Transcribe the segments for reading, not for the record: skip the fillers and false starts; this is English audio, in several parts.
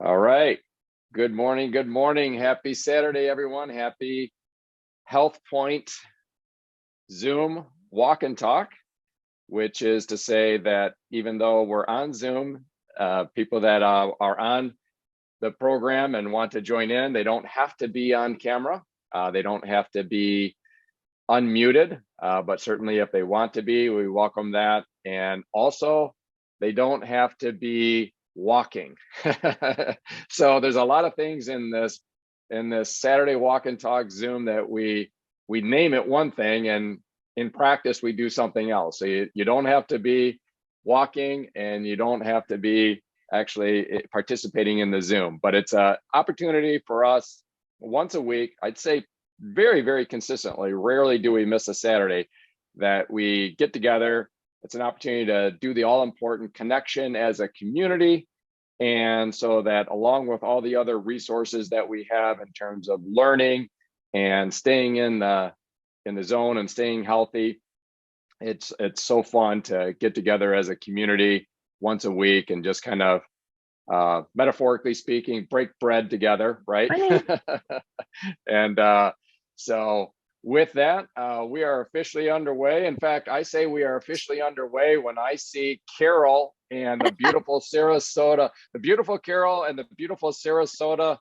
All right. Good morning. Good morning. Happy Saturday, everyone. Happy HealthPointe Zoom walk and talk, which is to say that even though we're on Zoom, people that are on the program and want to join in, they don't have to be on camera. They don't have to be unmuted, but certainly if they want to be, we welcome that. And also, they don't have to be walking. So there's a lot of things in this Saturday walk and talk Zoom that we name it one thing, and in practice we do something else. So you don't have to be walking, and you don't have to be actually participating in the Zoom, but it's an opportunity for us once a week. I'd say very, very consistently. Rarely do we miss a Saturday that we get together. It's an opportunity to do the all-important connection as a community. And so that along with all the other resources that we have in terms of learning and staying in the zone and staying healthy, it's so fun to get together as a community once a week and just kind of metaphorically speaking, break bread together, right? And so with that, we are officially underway. In fact, I say we are officially underway when I see Carol and the beautiful Sarasota, the beautiful Carol and the beautiful Sarasota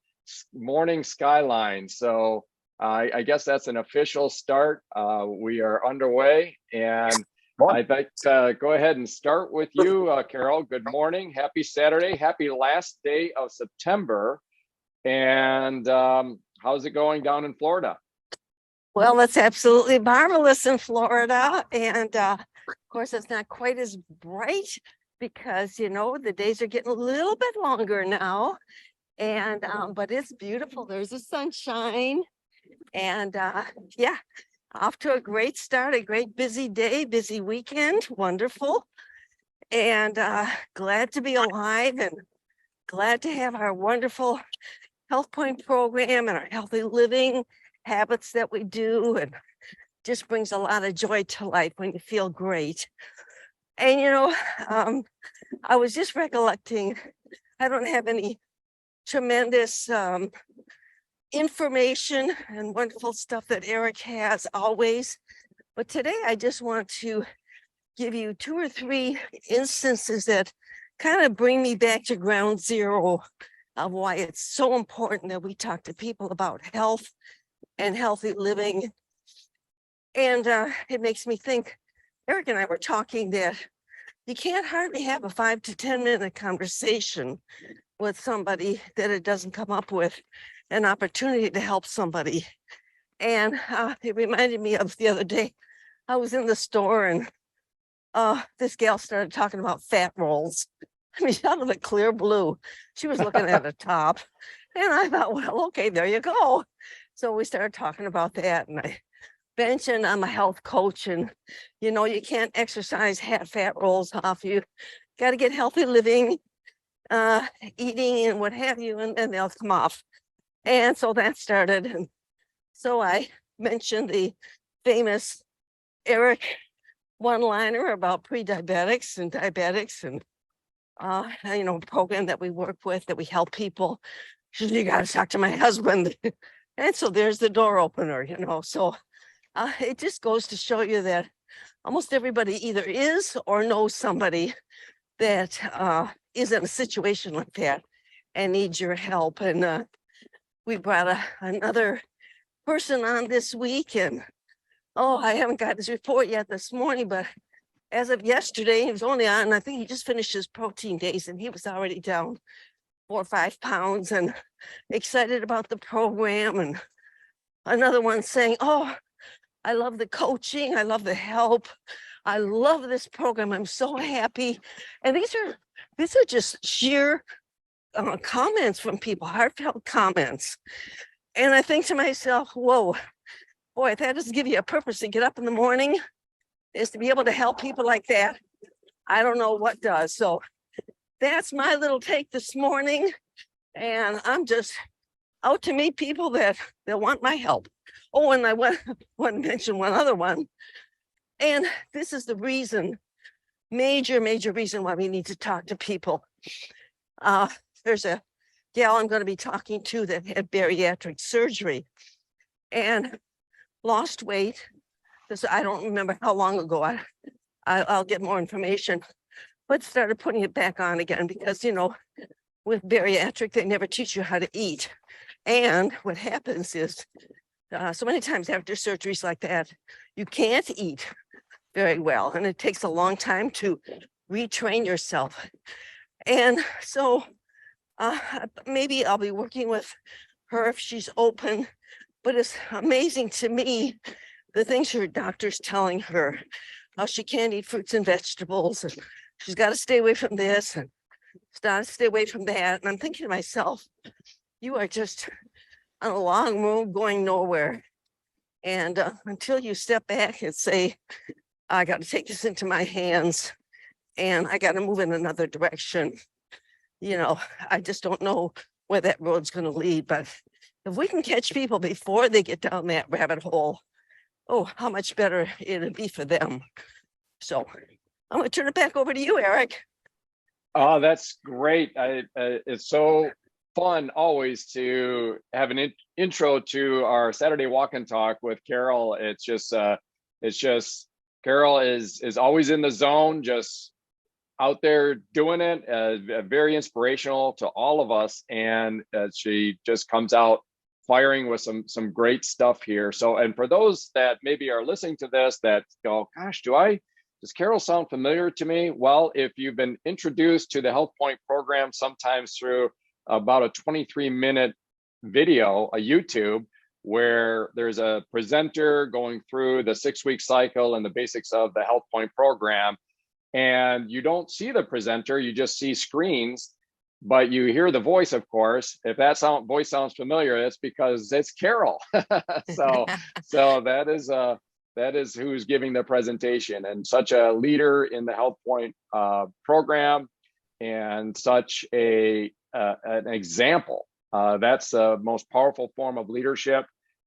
morning skyline. So I guess that's an official start. We are underway, and I'd like to go ahead and start with you, Carol. Good morning. Happy Saturday. Happy last day of September. And how's it going down in Florida? Well, it's absolutely marvelous in Florida. And of course, it's not quite as bright because, you know, the days are getting a little bit longer now. And but it's beautiful. There's the sunshine. And yeah, off to a great start, a great busy day, busy weekend. Wonderful. And glad to be alive and glad to have our wonderful HealthPointe program and our healthy living habits that we do, and just brings a lot of joy to life when you feel great. And you know, I was just recollecting, I don't have any tremendous information and wonderful stuff that Eric has always, but today I just want to give you 2 or 3 instances that kind of bring me back to ground zero of why it's so important that we talk to people about health and healthy living. And it makes me think, Eric and I were talking that you can't hardly have a 5 to 10 minute conversation with somebody that it doesn't come up with an opportunity to help somebody. And it reminded me of the other day, I was in the store and this gal started talking about fat rolls. I mean, out of the clear blue, she was looking at the top. And I thought, well, okay, there you go. So we started talking about that, and I mentioned I'm a health coach, and you know, you can't exercise fat rolls off. You got to get healthy living, eating and what have you, and then they'll come off. And so that started. And so I mentioned the famous Eric one-liner about pre-diabetics and diabetics, and you know, program that we work with, that we help people. She said, you got to talk to my husband. And so there's the door opener, you know. So it just goes to show you that almost everybody either is or knows somebody that is in a situation like that and needs your help. And we brought another person on this week, and I haven't got his report yet this morning, but as of yesterday, he was only on, I think he just finished his protein days, and he was already down 4 or 5 pounds and excited about the program. And another one saying, I love the coaching, I love the help, I love this program, I'm so happy. And these are just sheer comments from people, heartfelt comments. And I think to myself, whoa, boy, if that doesn't give you a purpose to get up in the morning, is to be able to help people like that, I don't know what does. So that's my little take this morning. And I'm just out to meet people that want my help. Oh, and I want to mention one other one. And this is the reason, major reason why we need to talk to people. There's a gal I'm going to be talking to that had bariatric surgery and lost weight. Because I don't remember how long ago. I'll get more information, but started putting it back on again because, you know, with bariatric, they never teach you how to eat. And what happens is so many times after surgeries like that, you can't eat very well. And it takes a long time to retrain yourself. And so maybe I'll be working with her if she's open. But it's amazing to me the things her doctor's telling her, how she can't eat fruits and vegetables, and she's got to stay away from this and stay away from that. And I'm thinking to myself, you are just on a long road going nowhere. And until you step back and say, I got to take this into my hands and I got to move in another direction, you know, I just don't know where that road's going to lead. But if we can catch people before they get down that rabbit hole, oh, how much better it'd be for them. So I'm going to turn it back over to you, Eric. Oh, that's great. It's so fun always to have an intro to our Saturday walk and talk with Carol. It's just Carol is always in the zone, just out there doing it. Very inspirational to all of us, and she just comes out firing with some great stuff here. So, and for those that maybe are listening to this that go, gosh, does Carol sound familiar to me? Well, if you've been introduced to the HealthPointe program, sometimes through about a 23-minute video, a YouTube, where there's a presenter going through the 6-week cycle and the basics of the HealthPointe program, and you don't see the presenter, you just see screens, but you hear the voice, of course. If that voice sounds familiar, it's because it's Carol. so that is who's giving the presentation, and such a leader in the HealthPointe program, and such an example. That's the most powerful form of leadership.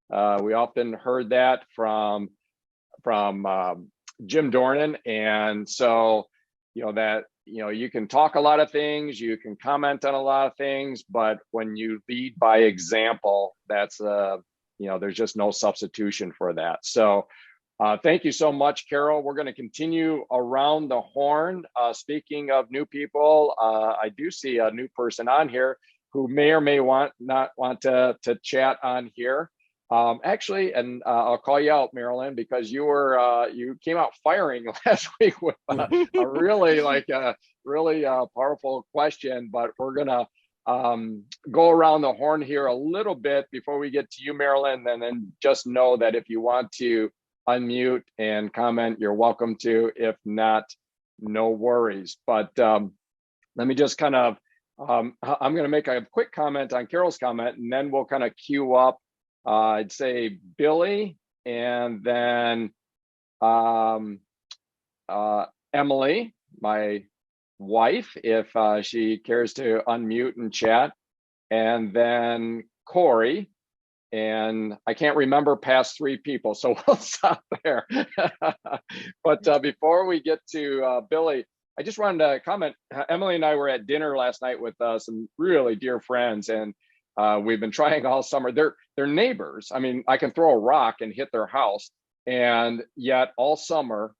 We often heard that from Jim Dornan, and so you can talk a lot of things, you can comment on a lot of things, but when you lead by example, that's there's just no substitution for that. So thank you so much, Carol. We're going to continue around the horn. Speaking of new people, I do see a new person on here who may or may not want to chat on here. Actually, and I'll call you out, Marilyn, because you came out firing last week with a really powerful question. But we're gonna go around the horn here a little bit before we get to you, Marilyn, and then just know that if you want to unmute and comment, you're welcome to. If not, no worries. But let me just kind of I'm going to make a quick comment on Carol's comment, and then we'll kind of queue up. I'd say Billy, and then Emily, my wife, if she cares to unmute and chat, and then Corey, and I can't remember past 3 people, so we'll stop there. But before we get to Billy, I just wanted to comment. Emily and I were at dinner last night with some really dear friends, and we've been trying all summer. They're neighbors. I mean, I can throw a rock and hit their house, and yet all summer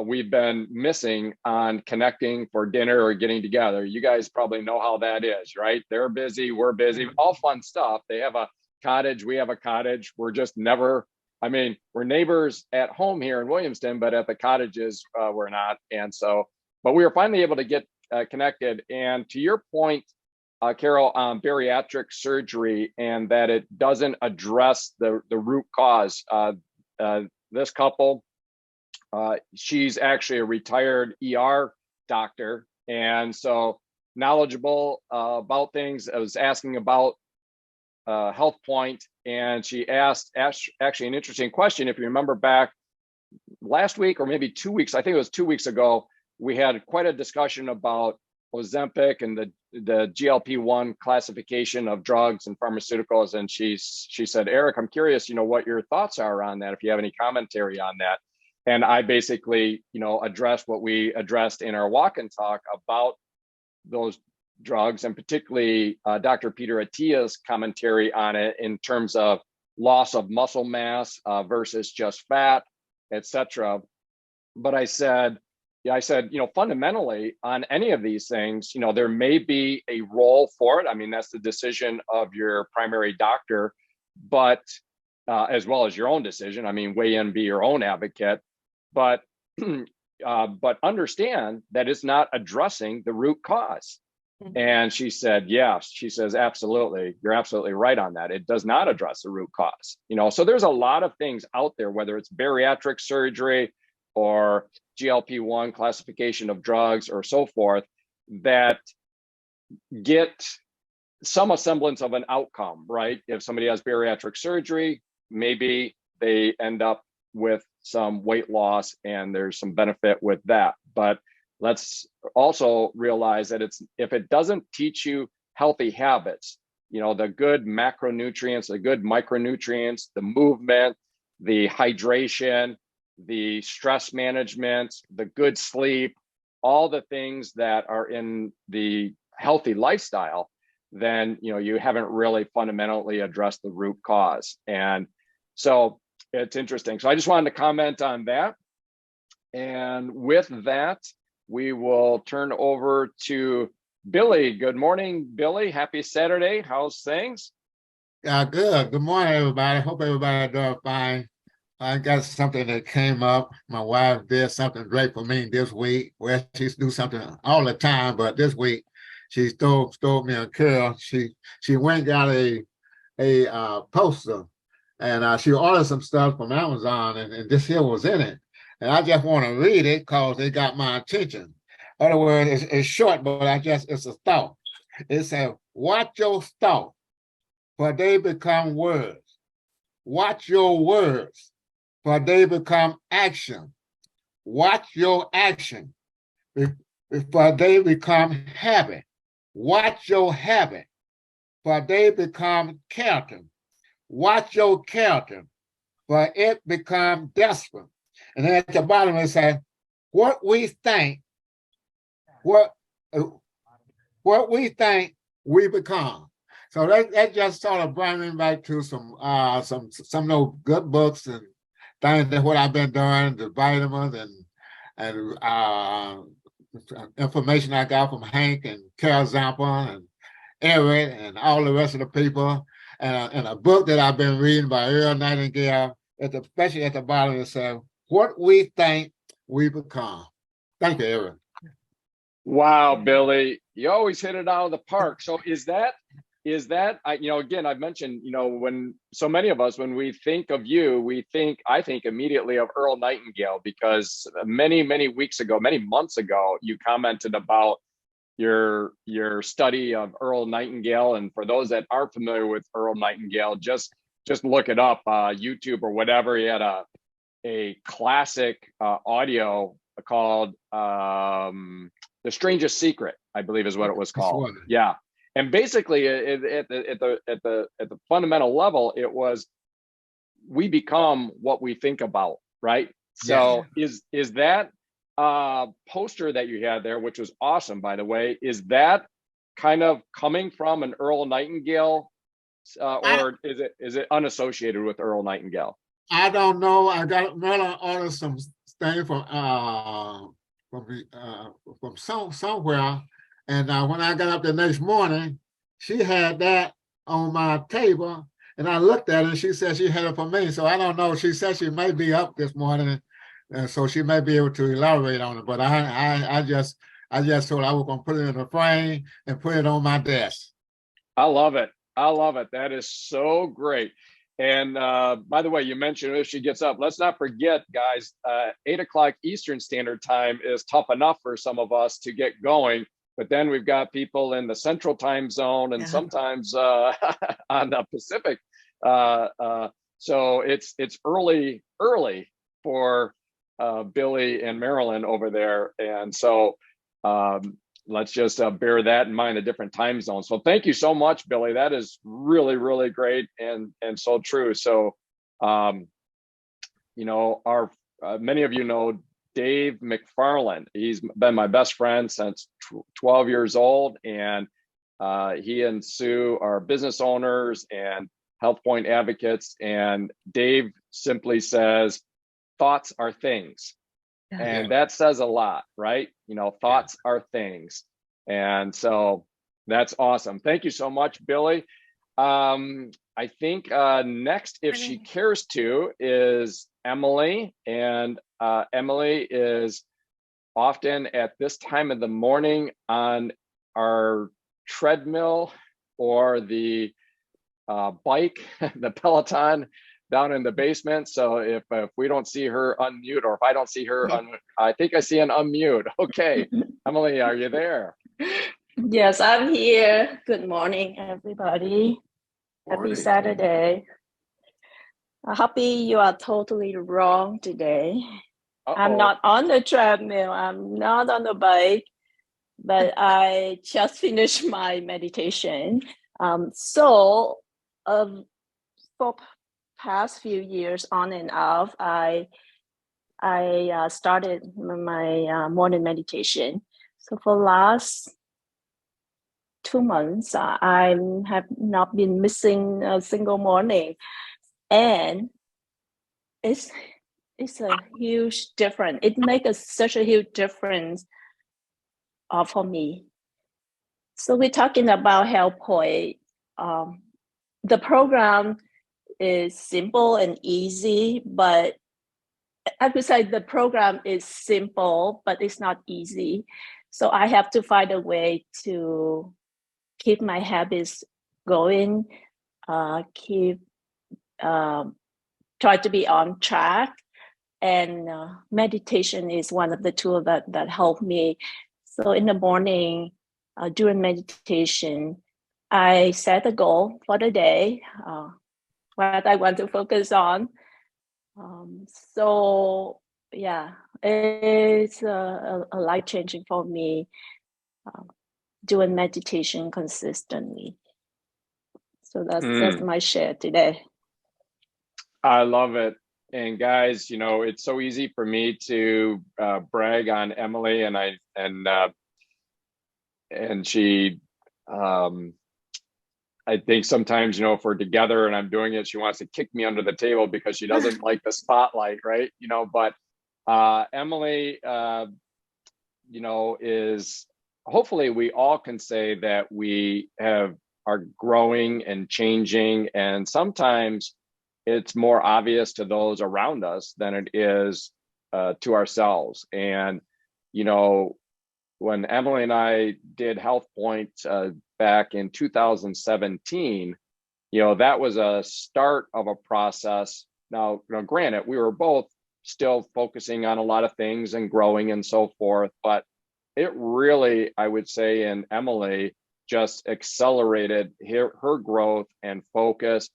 we've been missing on connecting for dinner or getting together. You guys probably know how that is, right? They're busy, we're busy, all fun stuff. They have a cottage, we have a cottage. We're just never, I mean, we're neighbors at home here in Williamston, but at the cottages, we're not. And so, but we were finally able to get connected. And to your point, Carol, on bariatric surgery, and that it doesn't address the root cause. This couple, she's actually a retired ER doctor, and so knowledgeable about things. I was asking about HealthPointe, and she asked actually an interesting question. If you remember back last week, or maybe 2 weeks, I think it was 2 weeks ago, we had quite a discussion about Ozempic and the GLP-1 classification of drugs and pharmaceuticals. And she said, Eric, I'm curious, what your thoughts are on that, if you have any commentary on that. And I basically, addressed what we addressed in our walk and talk about those drugs, and particularly Dr. Peter Attia's commentary on it in terms of loss of muscle mass versus just fat, etc. But I said, fundamentally on any of these things, there may be a role for it. I mean, that's the decision of your primary doctor, but as well as your own decision. I mean, weigh in, be your own advocate, but understand that it's not addressing the root cause. And she said, yes. She says, absolutely. You're absolutely right on that. It does not address the root cause. So there's a lot of things out there, whether it's bariatric surgery or GLP-1 classification of drugs or so forth, that get some semblance of an outcome, right? If somebody has bariatric surgery, maybe they end up with some weight loss and there's some benefit with that. But let's also realize that if it doesn't teach you healthy habits, the good macronutrients, the good micronutrients, the movement, the hydration, the stress management, the good sleep, all the things that are in the healthy lifestyle, then you haven't really fundamentally addressed the root cause. And so it's interesting. So I just wanted to comment on that. And with that, we will turn over to Billy. Good morning, Billy. Happy Saturday. How's things? Good. Good morning, everybody. Hope everybody doing fine. I got something that came up. My wife did something great for me this week. Well, she do something all the time, but this week she stole me a curl. She went and got a poster, and she ordered some stuff from Amazon, and this here was in it. And I just want to read it because it got my attention. In other words, it's short, but it's a thought. It says, watch your thought, for they become words. Watch your words, for they become action. Watch your action, for they become habit. Watch your habit, for they become character. Watch your character, for it become desperate. And then at the bottom it says, what we think, what we think we become. So that just sort of brought me back to some of those good books and things that what I've been doing, the vitamins and information I got from Hank and Carol Zampa and Eric and all the rest of the people, and a book that I've been reading by Earl Nightingale, especially at the bottom it says, what we think we become. Thank you, Eric. Wow, Billy, you always hit it out of the park. So is that, again, I've mentioned, when so many of us, when we think of you, I think immediately of Earl Nightingale, because many weeks ago, many months ago, you commented about your study of Earl Nightingale. And for those that aren't familiar with Earl Nightingale, just look it up, YouTube or whatever. He had a classic audio called The Strangest Secret, I believe is what it was called. Yeah. And basically at the fundamental level, it was, we become what we think about, right? So is that poster that you had there, which was awesome, by the way, is that kind of coming from an Earl Nightingale or is it unassociated with Earl Nightingale? I don't know. I got Merlin ordered some thing from somewhere, and when I got up the next morning, she had that on my table, and I looked at it, and she said she had it for me. So I don't know. She said she may be up this morning, and so she may be able to elaborate on it. But I just told her I was going to put it in a frame and put it on my desk. I love it. That is so great. And by the way, you mentioned if she gets up, let's not forget, guys, 8 o'clock Eastern Standard Time is tough enough for some of us to get going. But then we've got people in the Central Time Zone and sometimes on the Pacific. So it's early for Billy and Marilyn over there. And so let's just bear that in mind, the different time zones. So thank you so much, Billy. That is really, really great and so true. So, many of you know Dave McFarland. He's been my best friend since 12 years old, and he and Sue are business owners and HealthPointe advocates. And Dave simply says, thoughts are things. And that says a lot, right? You know, thoughts are things. And so that's awesome. Thank you so much, Billy. I think next, if she cares to, is Emily. And Emily is often at this time of the morning on our treadmill or the bike, the Peloton down in the basement. So if we don't see her unmute, or if I don't see her, I think I see an unmute. Okay, Emily, are you there? Yes, I'm here. Good morning, everybody. Happy Saturday. Happy you are totally wrong today. I'm not on the treadmill. I'm not on the bike, but I just finished my meditation. For past few years on and off, I started my morning meditation. So for last 2 months, I have not been missing a single morning, and it's a huge difference. It makes such a huge difference for me. So we're talking about HealthPointe. The program is simple and easy, but I would say the program is simple, but it's not easy. So I have to find a way to keep my habits going, try to be on track. And meditation is one of the tools that help me. So in the morning, during meditation, I set a goal for the day, what I want to focus on. So yeah, it's a life-changing for me, doing meditation consistently. So that's my share today. I love it. And guys, you know, it's so easy for me to brag on Emily, and she, I think sometimes, you know, if we're together and I'm doing it, she wants to kick me under the table because she doesn't like the spotlight, right? You know, but Emily, you know, is, hopefully we all can say that we are growing and changing, and sometimes it's more obvious to those around us than it is to ourselves. And, you know, when Emily and I did HealthPointe back in 2017, you know, that was a start of a process. Now, you know, granted, we were both still focusing on a lot of things and growing and so forth, but it really, I would say, in Emily, just accelerated her growth and focus.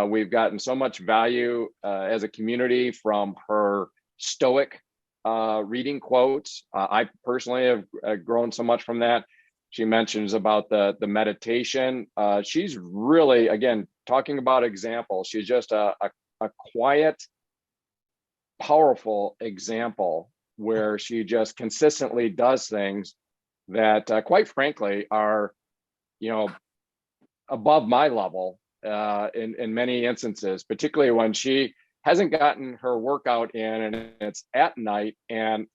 We've gotten so much value as a community from her stoic reading quotes. I personally have grown so much from that. She mentions about the meditation. She's really, again, talking about examples. She's just a quiet, powerful example where she just consistently does things that, quite frankly, are, you know, above my level in many instances, particularly when she hasn't gotten her workout in and it's at night, and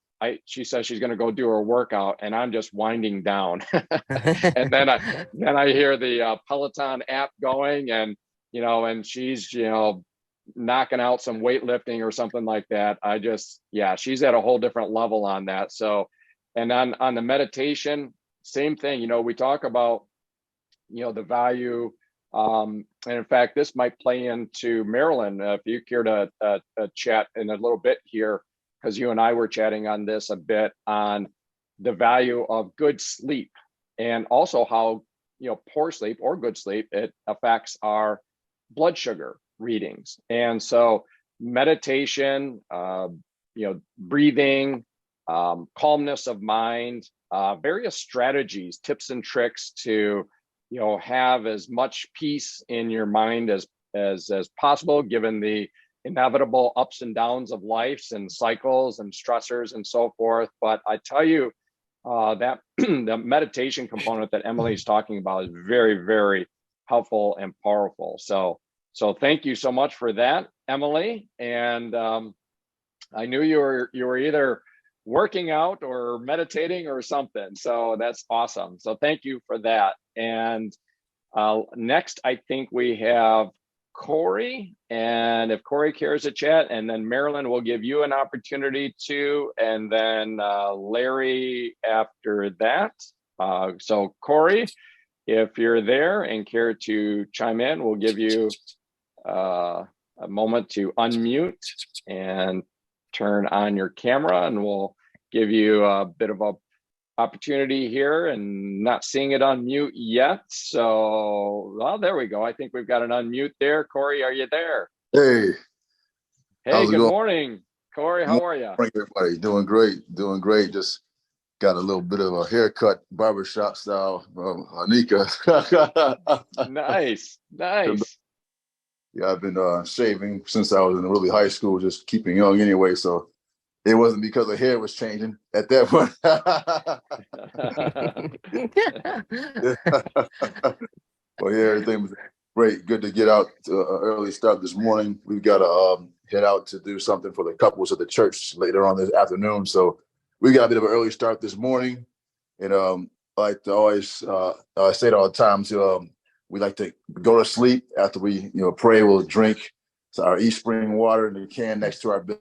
she says she's going to go do her workout, and I'm just winding down. And then I hear the Peloton app going, and, you know, and she's, you know, knocking out some weightlifting or something like that. She's at a whole different level on that. So, and on the meditation, same thing. You know, we talk about, you know, the value. And in fact, this might play into Marilyn, if you care to chat in a little bit here, because you and I were chatting on this a bit, on the value of good sleep, and also how, you know, poor sleep or good sleep, it affects our blood sugar readings. And so meditation, you know, breathing, calmness of mind, various strategies, tips and tricks to, you know, have as much peace in your mind as possible, given the inevitable ups and downs of life and cycles and stressors and so forth. But I tell you, that the meditation component that Emily's talking about is very, very helpful and powerful. So thank you so much for that, Emily. And I knew you were either working out or meditating or something. So that's awesome. So thank you for that. And next, I think we have Corey. And if Corey cares to chat, and then Marilyn will give you an opportunity to, and then Larry after that. So Corey, if you're there and care to chime in, we'll give you a moment to unmute and turn on your camera, and we'll give you a bit of a opportunity here, and not seeing it unmute yet. So, well, there we go. I think we've got an unmute there. Corey, are you there? Hey. Hey, good morning, Corey. How are you? Morning, everybody. Doing great. Just got a little bit of a haircut, barbershop style, Anika. Nice. Yeah, I've been shaving since I was in really high school, just keeping young anyway. So it wasn't because the hair was changing at that point. Well, yeah, everything was great. Good to get out to an early start this morning. We've got to head out to do something for the couples at the church later on this afternoon. So we got a bit of an early start this morning. And I like to always, I say it all the time, we like to go to sleep after we, pray. We'll drink our East Spring water in the can next to our bed.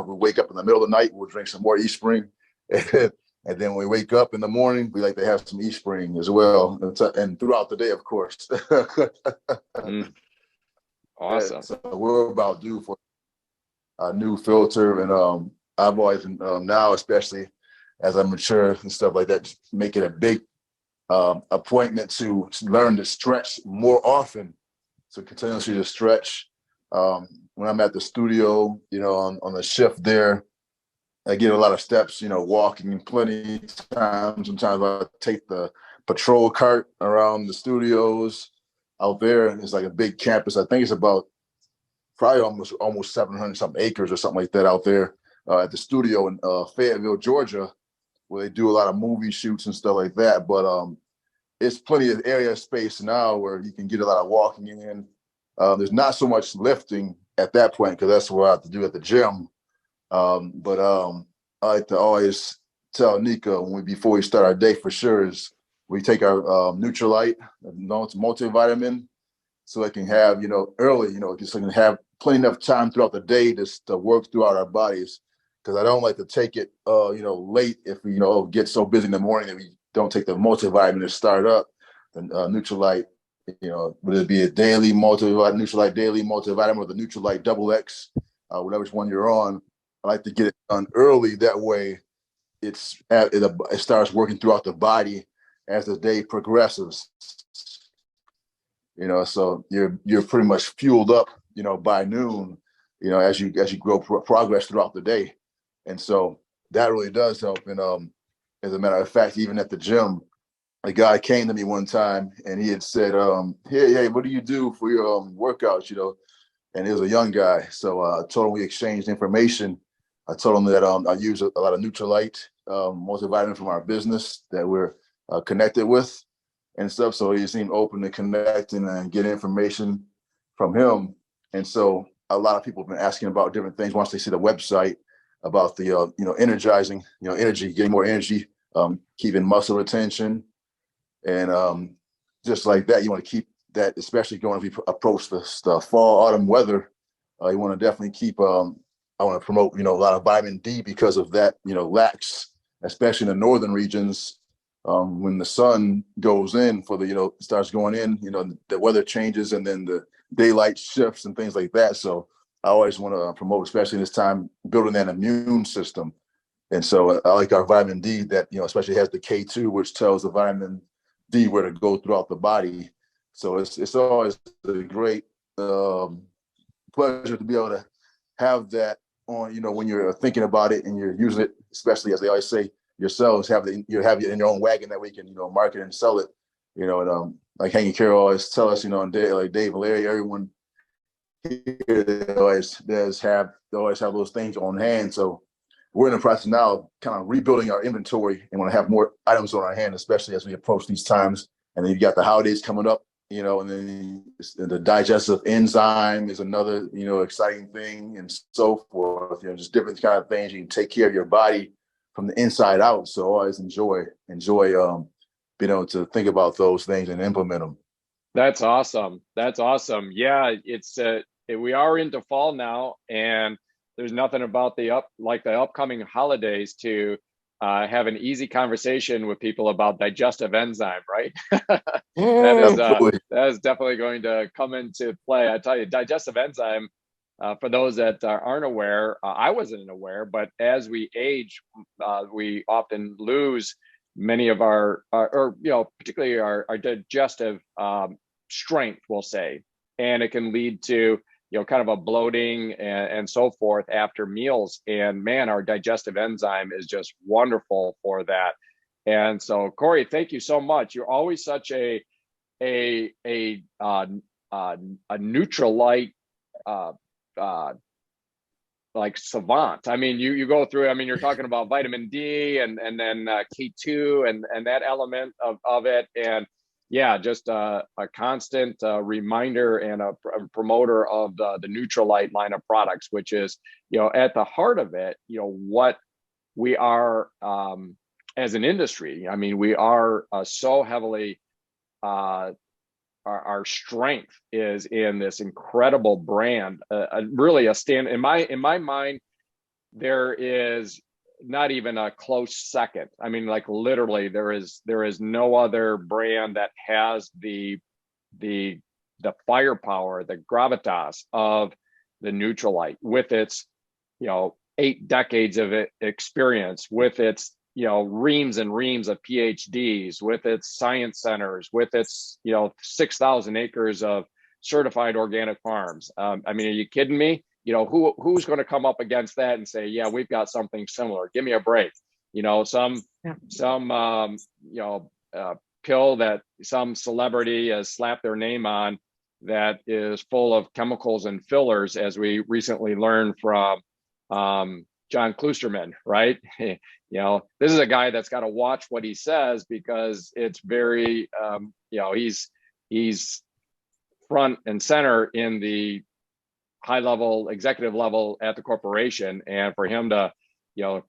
We wake up in the middle of the night, we'll drink some more East Spring. And then when we wake up in the morning, we like to have some East Spring as well. And throughout the day, of course. Awesome. So we're about due for a new filter. And I've always, now, especially as I mature and stuff like that, just make it a big appointment to learn to stretch more often. So continuously to stretch. When I'm at the studio, on the shift there, I get a lot of steps, walking plenty of times. Sometimes I take the patrol cart around the studios out there. It's like a big campus. I think it's about probably almost 700 something acres or something like that out there at the studio in Fayetteville, Georgia, where they do a lot of movie shoots and stuff like that. But it's plenty of area space now where you can get a lot of walking in. There's not so much lifting at that point because that's what I have to do at the gym. But I like to always tell Nika before we start our day for sure is we take our Nutrilite, it's multivitamin, so it can have, early, just so it can have plenty enough time throughout the day to work throughout our bodies. Because I don't like to take it, late if we, get so busy in the morning that we don't take the multivitamin to start up. And Nutrilite, would it be a daily multivitamin, Nutrilite daily multivitamin, or the Nutrilite XX, whatever one you're on. I like to get it done early. That way, it starts working throughout the body as the day progresses. So you're pretty much fueled up, by noon, as you grow progress throughout the day. And so that really does help. And as a matter of fact, even at the gym, a guy came to me one time and he had said, hey, what do you do for your workouts? And he was a young guy. So I told him we exchanged information. I told him that I use a lot of Nutrilite, multivitamin from our business that we're connected with and stuff. So he seemed open to connecting and get information from him. And so a lot of people have been asking about different things once they see the website about the, energizing, energy, getting more energy, keeping muscle retention. And just like that, you want to keep that, especially going if you approach the fall, autumn weather. You want to definitely keep, I want to promote, a lot of vitamin D because of that, lacks, especially in the northern regions. When the sun goes in for the, starts going in, the weather changes and then the daylight shifts and things like that. So I always want to promote, especially this time, building that immune system. And so I like our vitamin D that, especially has the K2, which tells the vitamin D where to go throughout the body. So it's always a great pleasure to be able to have that on, when you're thinking about it and you're using it, especially as they always say, yourselves have it in your own wagon that we can, market and sell it, and like Hank and Carol always tell us, and like Dave, Larry, everyone, they always have those things on hand. So we're in the process now of kind of rebuilding our inventory and want to have more items on our hand, especially as we approach these times. And then you got the holidays coming up, and then the digestive enzyme is another, exciting thing, and so forth. Just different kind of things you can take care of your body from the inside out. So always enjoy being able to think about those things and implement them. That's awesome. That's awesome. Yeah, we are into fall now, and there's nothing about the upcoming holidays to have an easy conversation with people about digestive enzyme, right? That is definitely going to come into play. I tell you, digestive enzyme, for those that aren't aware, I wasn't aware, but as we age, we often lose many of our, particularly our digestive strength, we'll say, and it can lead to kind of a bloating and so forth after meals. And man, our digestive enzyme is just wonderful for that. And so, Corey, thank you so much. You're always such a Nutrilite like savant. I mean, you go through. I mean, you're talking about vitamin D and then K2 and that element of it. And yeah, just a constant reminder and a promoter of the Nutrilite line of products, which is, at the heart of it, what we are as an industry. I mean, we are so heavily, our strength is in this incredible brand, really a stand in my mind. There is not even a close second. I mean, like literally there is no other brand that has the firepower, the gravitas of the Nutrilite, with its 8 decades of experience, with its reams and reams of PhDs, with its science centers, with its 6,000 acres of certified organic farms. I mean, are you kidding me? Who's going to come up against that and say, yeah, we've got something similar? Give me a break. Some pill that some celebrity has slapped their name on that is full of chemicals and fillers, as we recently learned from John Klusterman, right? This is a guy that's got to watch what he says, because it's very, he's front and center in the high level, executive level at the corporation. And for him to,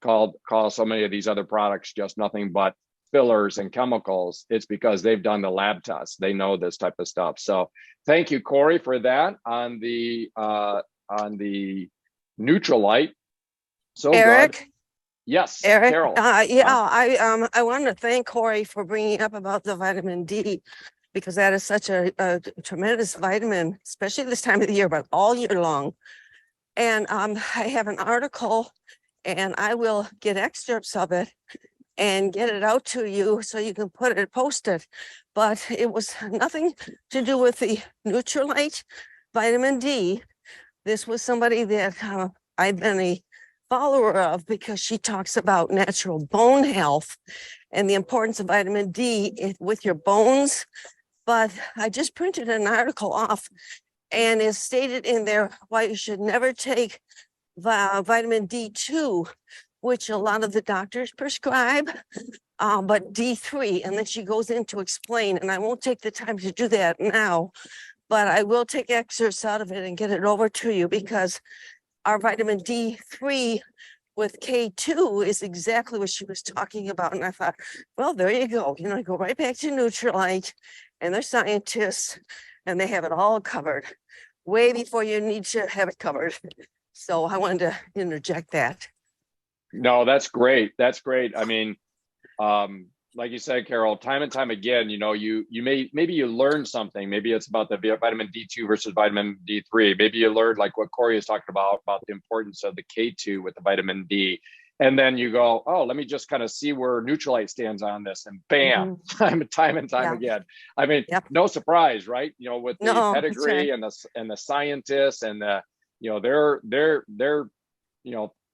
call so many of these other products just nothing but fillers and chemicals, it's because they've done the lab tests. They know this type of stuff. So thank you, Corey, for that on the Nutrilite. So Eric? good. Yes, Eric, Carol. I want to thank Corey for bringing up about the vitamin D, because that is such a tremendous vitamin, especially this time of the year, but all year long. And I have an article, and I will get excerpts of it and get it out to you so you can post it. But it was nothing to do with the Nutrilite vitamin D. This was somebody that I've been a follower of, because she talks about natural bone health and the importance of vitamin D with your bones. But I just printed an article off, and it's stated in there why you should never take vitamin D2, which a lot of the doctors prescribe, but D3. And then she goes in to explain, and I won't take the time to do that now, but I will take excerpts out of it and get it over to you, because our vitamin D3 with K2 is exactly what she was talking about. And I thought, well, there you go. Go right back to Nutrilite and their scientists, and they have it all covered way before you need to have it covered. So I wanted to interject that. No, that's great. That's great. I mean, like you said, Carol, time and time again, maybe you learn something. Maybe it's about the vitamin D2 versus vitamin D3. Maybe you learned, like what Corey is talking about the importance of the K2 with the vitamin D. And then you go, oh, let me just kind of see where Nutrilite stands on this, and bam, time and time again. I mean, no surprise, right? With the pedigree and the scientists and they're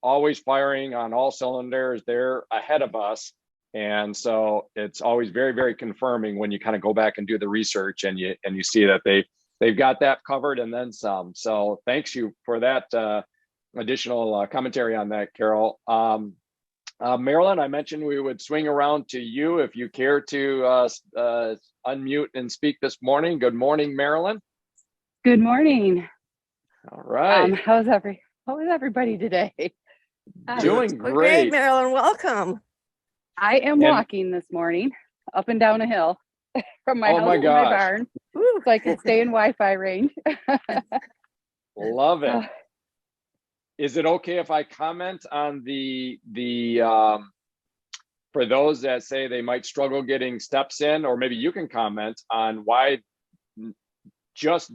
always firing on all cylinders. They're ahead of us. And so it's always very, very confirming when you kind of go back and do the research and you see that they've got that covered and then some. So thanks you for that additional commentary on that, Carol. Marilyn, I mentioned we would swing around to you if you care to unmute and speak this morning. Good morning, Marilyn. Good morning. All right. How is everybody today? Doing We're great, great. Marilyn. Welcome. I am And- walking this morning up and down a hill from my Oh house my to my gosh. barn so I can stay in Wi-Fi range. Love it. Is it okay if I comment on the for those that say they might struggle getting steps in, or maybe you can comment on why just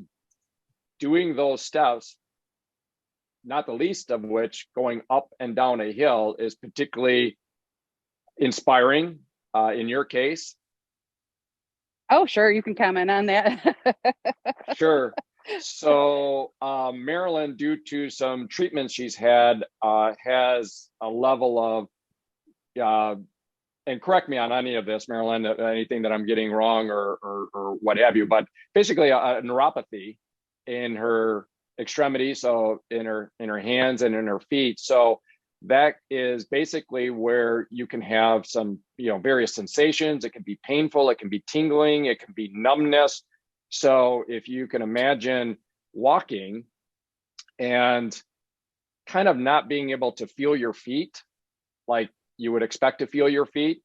doing those steps, not the least of which going up and down a hill, is particularly inspiring in your case? Oh, sure, you can comment on that. Sure. So Marilyn, due to some treatments she's had, has a level of, and correct me on any of this, Marilyn, anything that I'm getting wrong or what have you, but basically a neuropathy in her extremities, so in her hands and in her feet. So that is basically where you can have some, various sensations. It can be painful, it can be tingling, it can be numbness. So if you can imagine walking and kind of not being able to feel your feet like you would expect to feel your feet,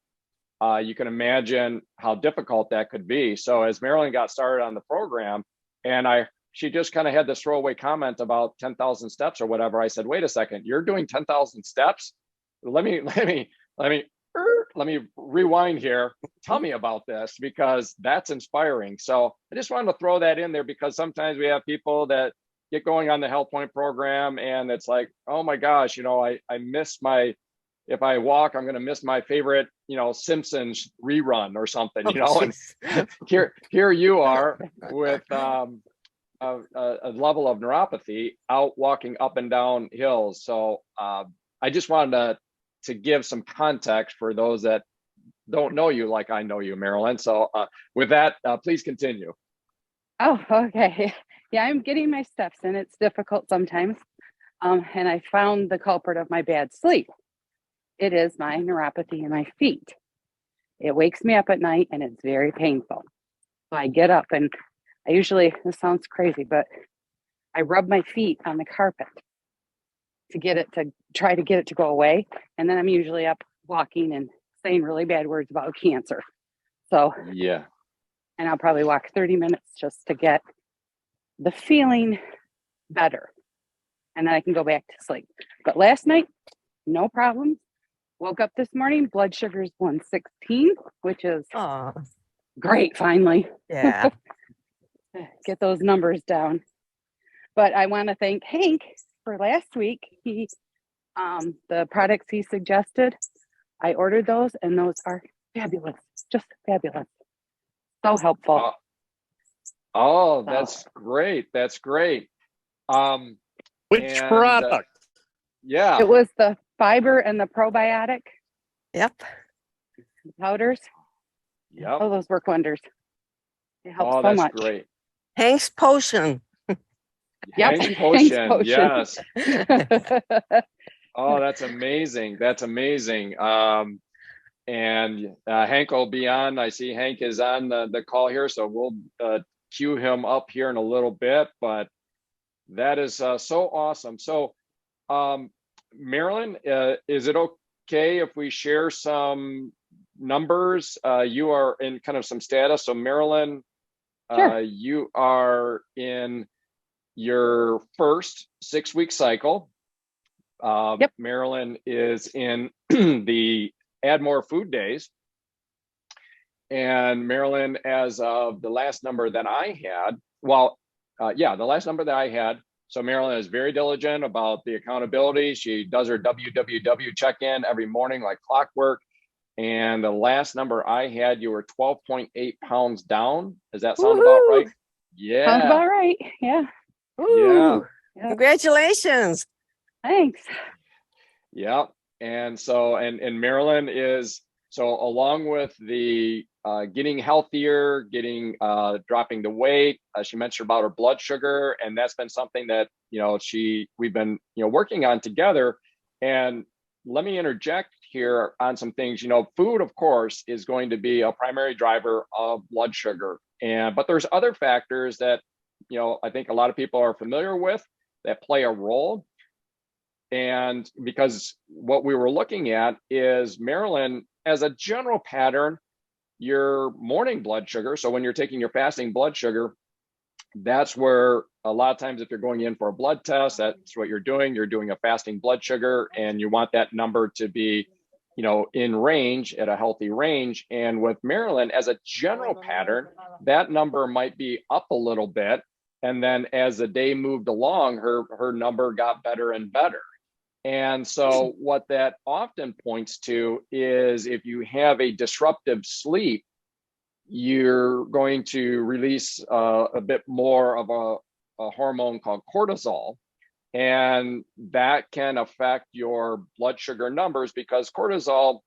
you can imagine how difficult that could be. So as Marilyn got started on the program, and she just kind of had this throwaway comment about 10,000 steps or whatever. I said, wait a second, you're doing 10,000 steps? Let me rewind here. Tell me about this, because that's inspiring. So I just wanted to throw that in there, because sometimes we have people that get going on the HealthPointe program and it's like, oh my gosh, I miss if I walk, I'm going to miss my favorite, Simpsons rerun or something, and here you are with a level of neuropathy out walking up and down hills. So I just wanted to give some context for those that don't know you like I know you, Marilyn. So with that, please continue. Oh, okay. Yeah, I'm getting my steps in. It's difficult sometimes. And I found the culprit of my bad sleep. It is my neuropathy in my feet. It wakes me up at night and it's very painful. So I get up and I usually, this sounds crazy, but I rub my feet on the carpet to try to get it to go away. And then I'm usually up walking and saying really bad words about cancer. So yeah. And I'll probably walk 30 minutes just to get the feeling better. And then I can go back to sleep. But last night, no problems. Woke up this morning, blood sugar is 116, which is great, finally. Yeah. Get those numbers down. But I want to thank Hank for last week. He, the products he suggested, I ordered those and those are fabulous, just fabulous. So helpful. That's great. That's great. Which product? Yeah. It was the fiber and the probiotic. Yep. Powders. Yep. Oh, those work wonders. It helps so that's much. Great. Hank's potion. Yep. Hank's potion. Hank's potion. Yes. Oh, that's amazing. That's amazing. And Hank will be on. I see Hank is on the call here, so we'll cue him up here in a little bit. But that is so awesome. So, Marilyn, is it okay if we share some numbers? You are in kind of some status. So, Marilyn, sure. You are in your first 6-week cycle. Yep. Marilyn is in the Add More Food Days. And Marilyn, as of the last number that I had, the last number that I had, so Marilyn is very diligent about the accountability. She does her WWW check-in every morning like clockwork. And the last number I had, you were 12.8 pounds down. Does that sound about right? Yeah. Sounds about right. Yeah. Ooh, Yeah. Congratulations. Thanks. Yeah. And so, and Marilyn is So along with the getting healthier, dropping the weight, she mentioned about her blood sugar, and that's been something that we've been working on together. And let me interject here on some things. Food, of course, is going to be a primary driver of blood sugar, but there's other factors that I think a lot of people are familiar with that play a role. And because what we were looking at is, Marilyn, as a general pattern, your morning blood sugar, so when you're taking your fasting blood sugar, that's where a lot of times if you're going in for a blood test, that's what you're doing. You're doing a fasting blood sugar, and you want that number to be, in range, at a healthy range. And with Marilyn, as a general pattern, that number might be up a little bit. And then as the day moved along, her number got better and better. And so what that often points to is, if you have a disruptive sleep, you're going to release a bit more of a hormone called cortisol. And that can affect your blood sugar numbers, because cortisol,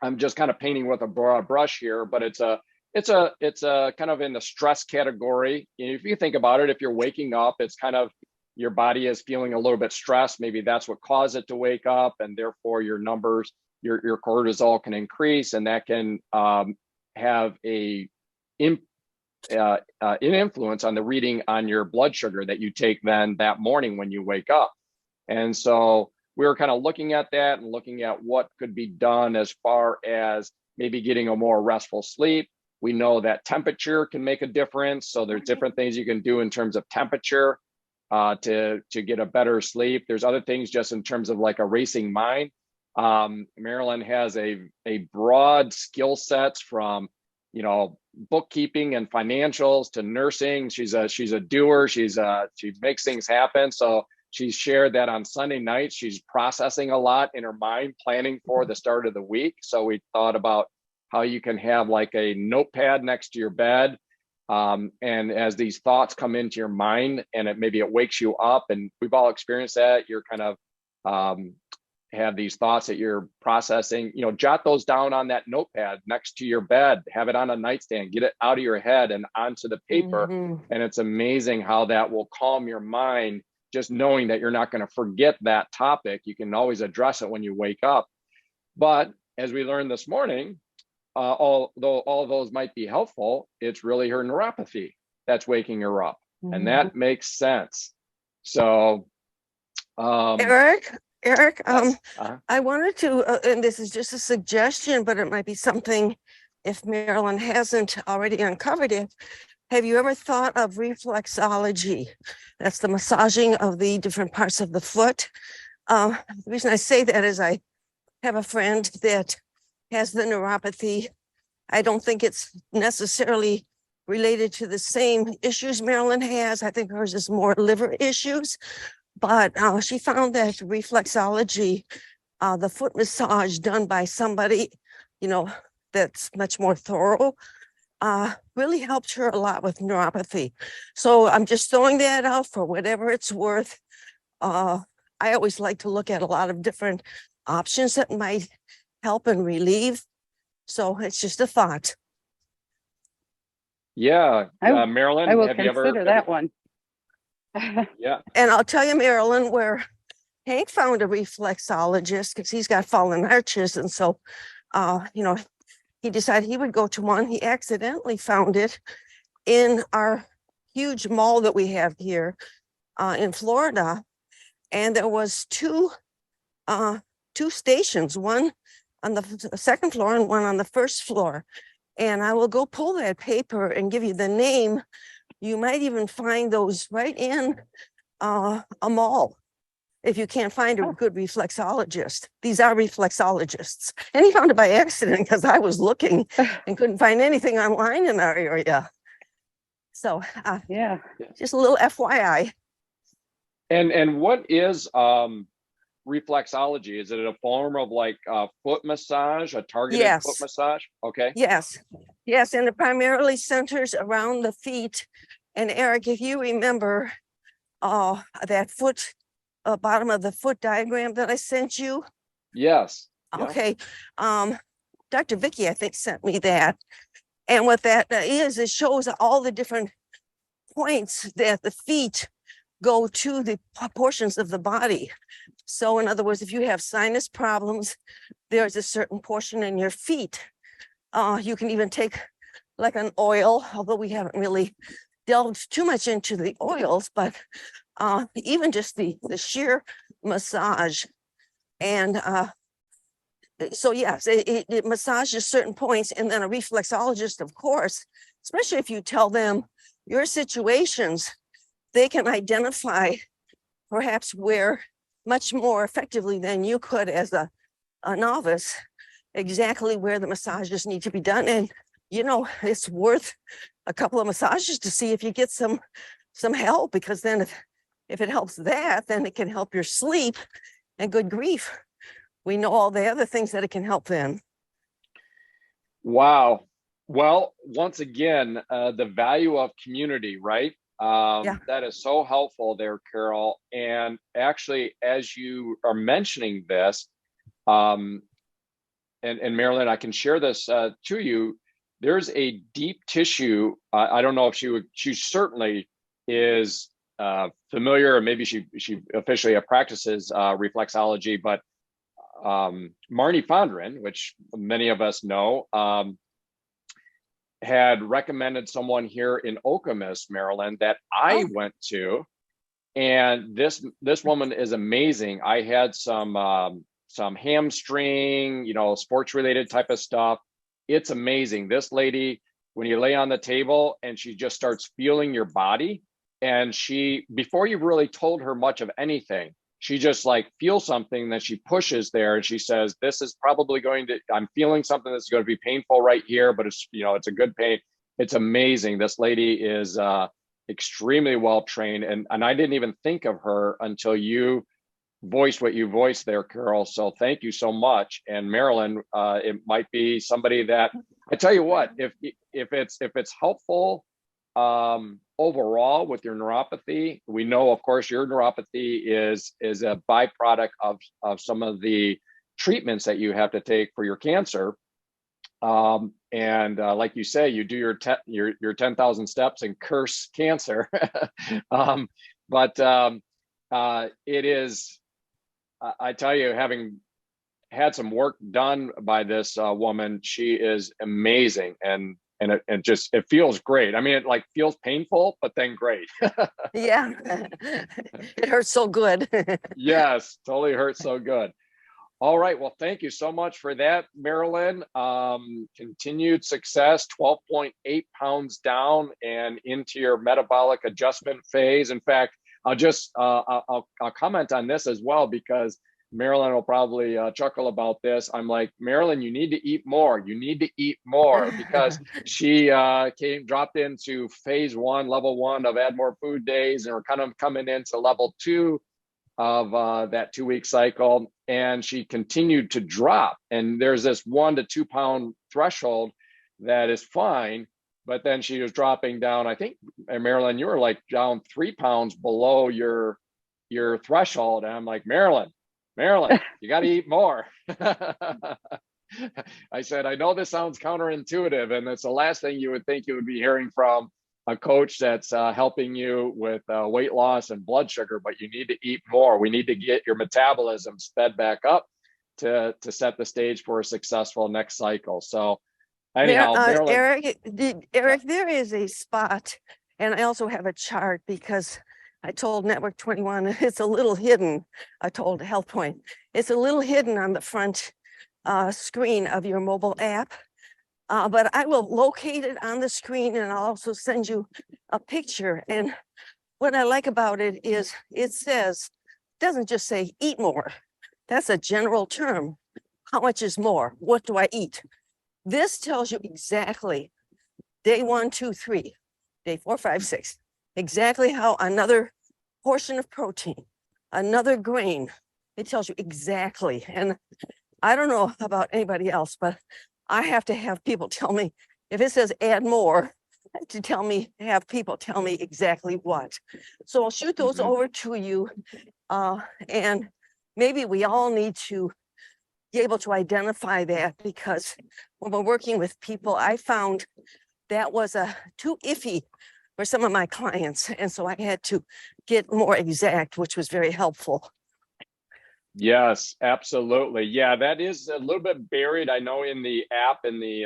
I'm just kind of painting with a broad brush here, but it's a kind of in the stress category. If you think about it, if you're waking up, it's kind of, your body is feeling a little bit stressed. Maybe that's what caused it to wake up, and therefore your numbers, your cortisol can increase, and that can have an influence on the reading on your blood sugar that you take then that morning when you wake up. And so we were kind of looking at that and looking at what could be done as far as maybe getting a more restful sleep. We know that temperature can make a difference. So there's different things you can do in terms of temperature to get a better sleep. There's other things just in terms of like a racing mind. Marilyn has a broad skill sets from, bookkeeping and financials to nursing. She's a doer. She makes things happen. So she's shared that on Sunday nights, she's processing a lot in her mind, planning for the start of the week. So we thought about how you can have like a notepad next to your bed. And as these thoughts come into your mind, and maybe it wakes you up, and we've all experienced that, you're kind of have these thoughts that you're processing, jot those down on that notepad next to your bed, have it on a nightstand, get it out of your head and onto the paper. And it's amazing how that will calm your mind, just knowing that you're not going to forget that topic. You can always address it when you wake up. But as we learned this morning, although all of those might be helpful, it's really her neuropathy that's waking her up. And that makes sense. So Eric, I wanted to, and this is just a suggestion, but it might be something, if Marilyn hasn't already uncovered it. Have you ever thought of reflexology? That's the massaging of the different parts of the foot. The reason I say that is I have a friend that has the neuropathy. I don't think it's necessarily related to the same issues Marilyn has. I think hers is more liver issues. But she found that reflexology, the foot massage done by somebody, that's much more thorough, really helped her a lot with neuropathy. So I'm just throwing that out for whatever it's worth. I always like to look at a lot of different options that might help and relieve. So it's just a thought. Yeah, Marilyn, I will consider that one. Yeah. And I'll tell you, Marilyn, where Hank found a reflexologist, because he's got fallen arches. And so, he decided he would go to one. He accidentally found it in our huge mall that we have here in Florida. And there was two stations, one on the second floor and one on the first floor. And I will go pull that paper and give you the name. You might even find those right in a mall if you can't find a good reflexologist. These are reflexologists. And he found it by accident because I was looking and couldn't find anything online in our area. So yeah, just a little FYI. And what is reflexology? Is it a form of like foot massage, a targeted foot massage? Okay. Yes, and it primarily centers around the feet. And Eric, if you remember that foot, bottom of the foot diagram that I sent you. Yes. Okay. Dr. Vicky, I think, sent me that. And what that is, it shows all the different points that the feet go to the portions of the body. So in other words, if you have sinus problems, there's a certain portion in your feet. You can even take like an oil, although we haven't really delved too much into the oils, but even just the sheer massage. And so yes, it massages certain points, and then a reflexologist, of course, especially if you tell them your situations, they can identify perhaps where much more effectively than you could as a novice, exactly where the massages need to be done. And, you know, it's worth a couple of massages to see if you get some help, because then if it helps that, then it can help your sleep, and good grief, we know all the other things that it can help then. Wow. Well, once again, the value of community, right? That is so helpful there, Carol. And actually, as you are mentioning this, and Marilyn, I can share this to you. There's a deep tissue. I don't know if she certainly is familiar, or maybe she officially practices reflexology, but Marnie Fondren, which many of us know, had recommended someone here in Okemos, Maryland, that I went to, and this woman is amazing. I had some hamstring, sports related type of stuff. It's amazing. This lady, when you lay on the table and she just starts feeling your body, and she, before you've really told her much of anything, she just like feels something that she pushes there, and she says, this is probably I'm feeling something that's going to be painful right here, but it's, it's a good pain. It's amazing. This lady is extremely well trained, and I didn't even think of her until you voiced what you voiced there, Carol. So thank you so much. And Marilyn, it might be somebody that, I tell you what, if it's helpful overall with your neuropathy, we know, of course, your neuropathy is a byproduct of some of the treatments that you have to take for your cancer. And like you say, you do your 10,000 steps and curse cancer. But it is, I tell you, having had some work done by this woman, she is amazing, and it feels great. I mean, it like feels painful, but then great. Yeah, it hurts so good. Yes, totally hurts so good. All right, well, thank you so much for that, Marilyn. Continued success, 12.8 pounds down and into your metabolic adjustment phase. In fact, I'll comment on this as well, because Marilyn will probably chuckle about this. I'm like, Marilyn, you need to eat more. You need to eat more, because she dropped into phase 1, level 1 of Add More Food Days, and we're kind of coming into level 2 of that 2-week cycle. And she continued to drop. And there's this 1 to 2 pound threshold that is fine. But then she was dropping down. I think, Marilyn, you were like down 3 pounds below your threshold. And I'm like, Marilyn, you got to eat more. I said, I know this sounds counterintuitive, and it's the last thing you would think you would be hearing from a coach that's helping you with weight loss and blood sugar, but you need to eat more. We need to get your metabolism sped back up to set the stage for a successful next cycle. So anyhow, Eric, there is a spot, and I also have a chart, because I told Network 21 it's a little hidden. I told HealthPointe it's a little hidden on the front screen of your mobile app. But I will locate it on the screen, and I'll also send you a picture. And what I like about it is it doesn't just say eat more. That's a general term. How much is more? What do I eat? This tells you exactly day 1, 2, 3, day 4, 5, 6, exactly how another portion of protein, another grain, it tells you exactly. And I don't know about anybody else, but I have to have people tell me, if it says add more, have people tell me exactly what. So I'll shoot those over to you. And maybe we all need to be able to identify that, because when we're working with people, I found that was too iffy for some of my clients. And so I had to get more exact, which was very helpful. Yes, absolutely. Yeah, that is a little bit buried. I know in the app, in the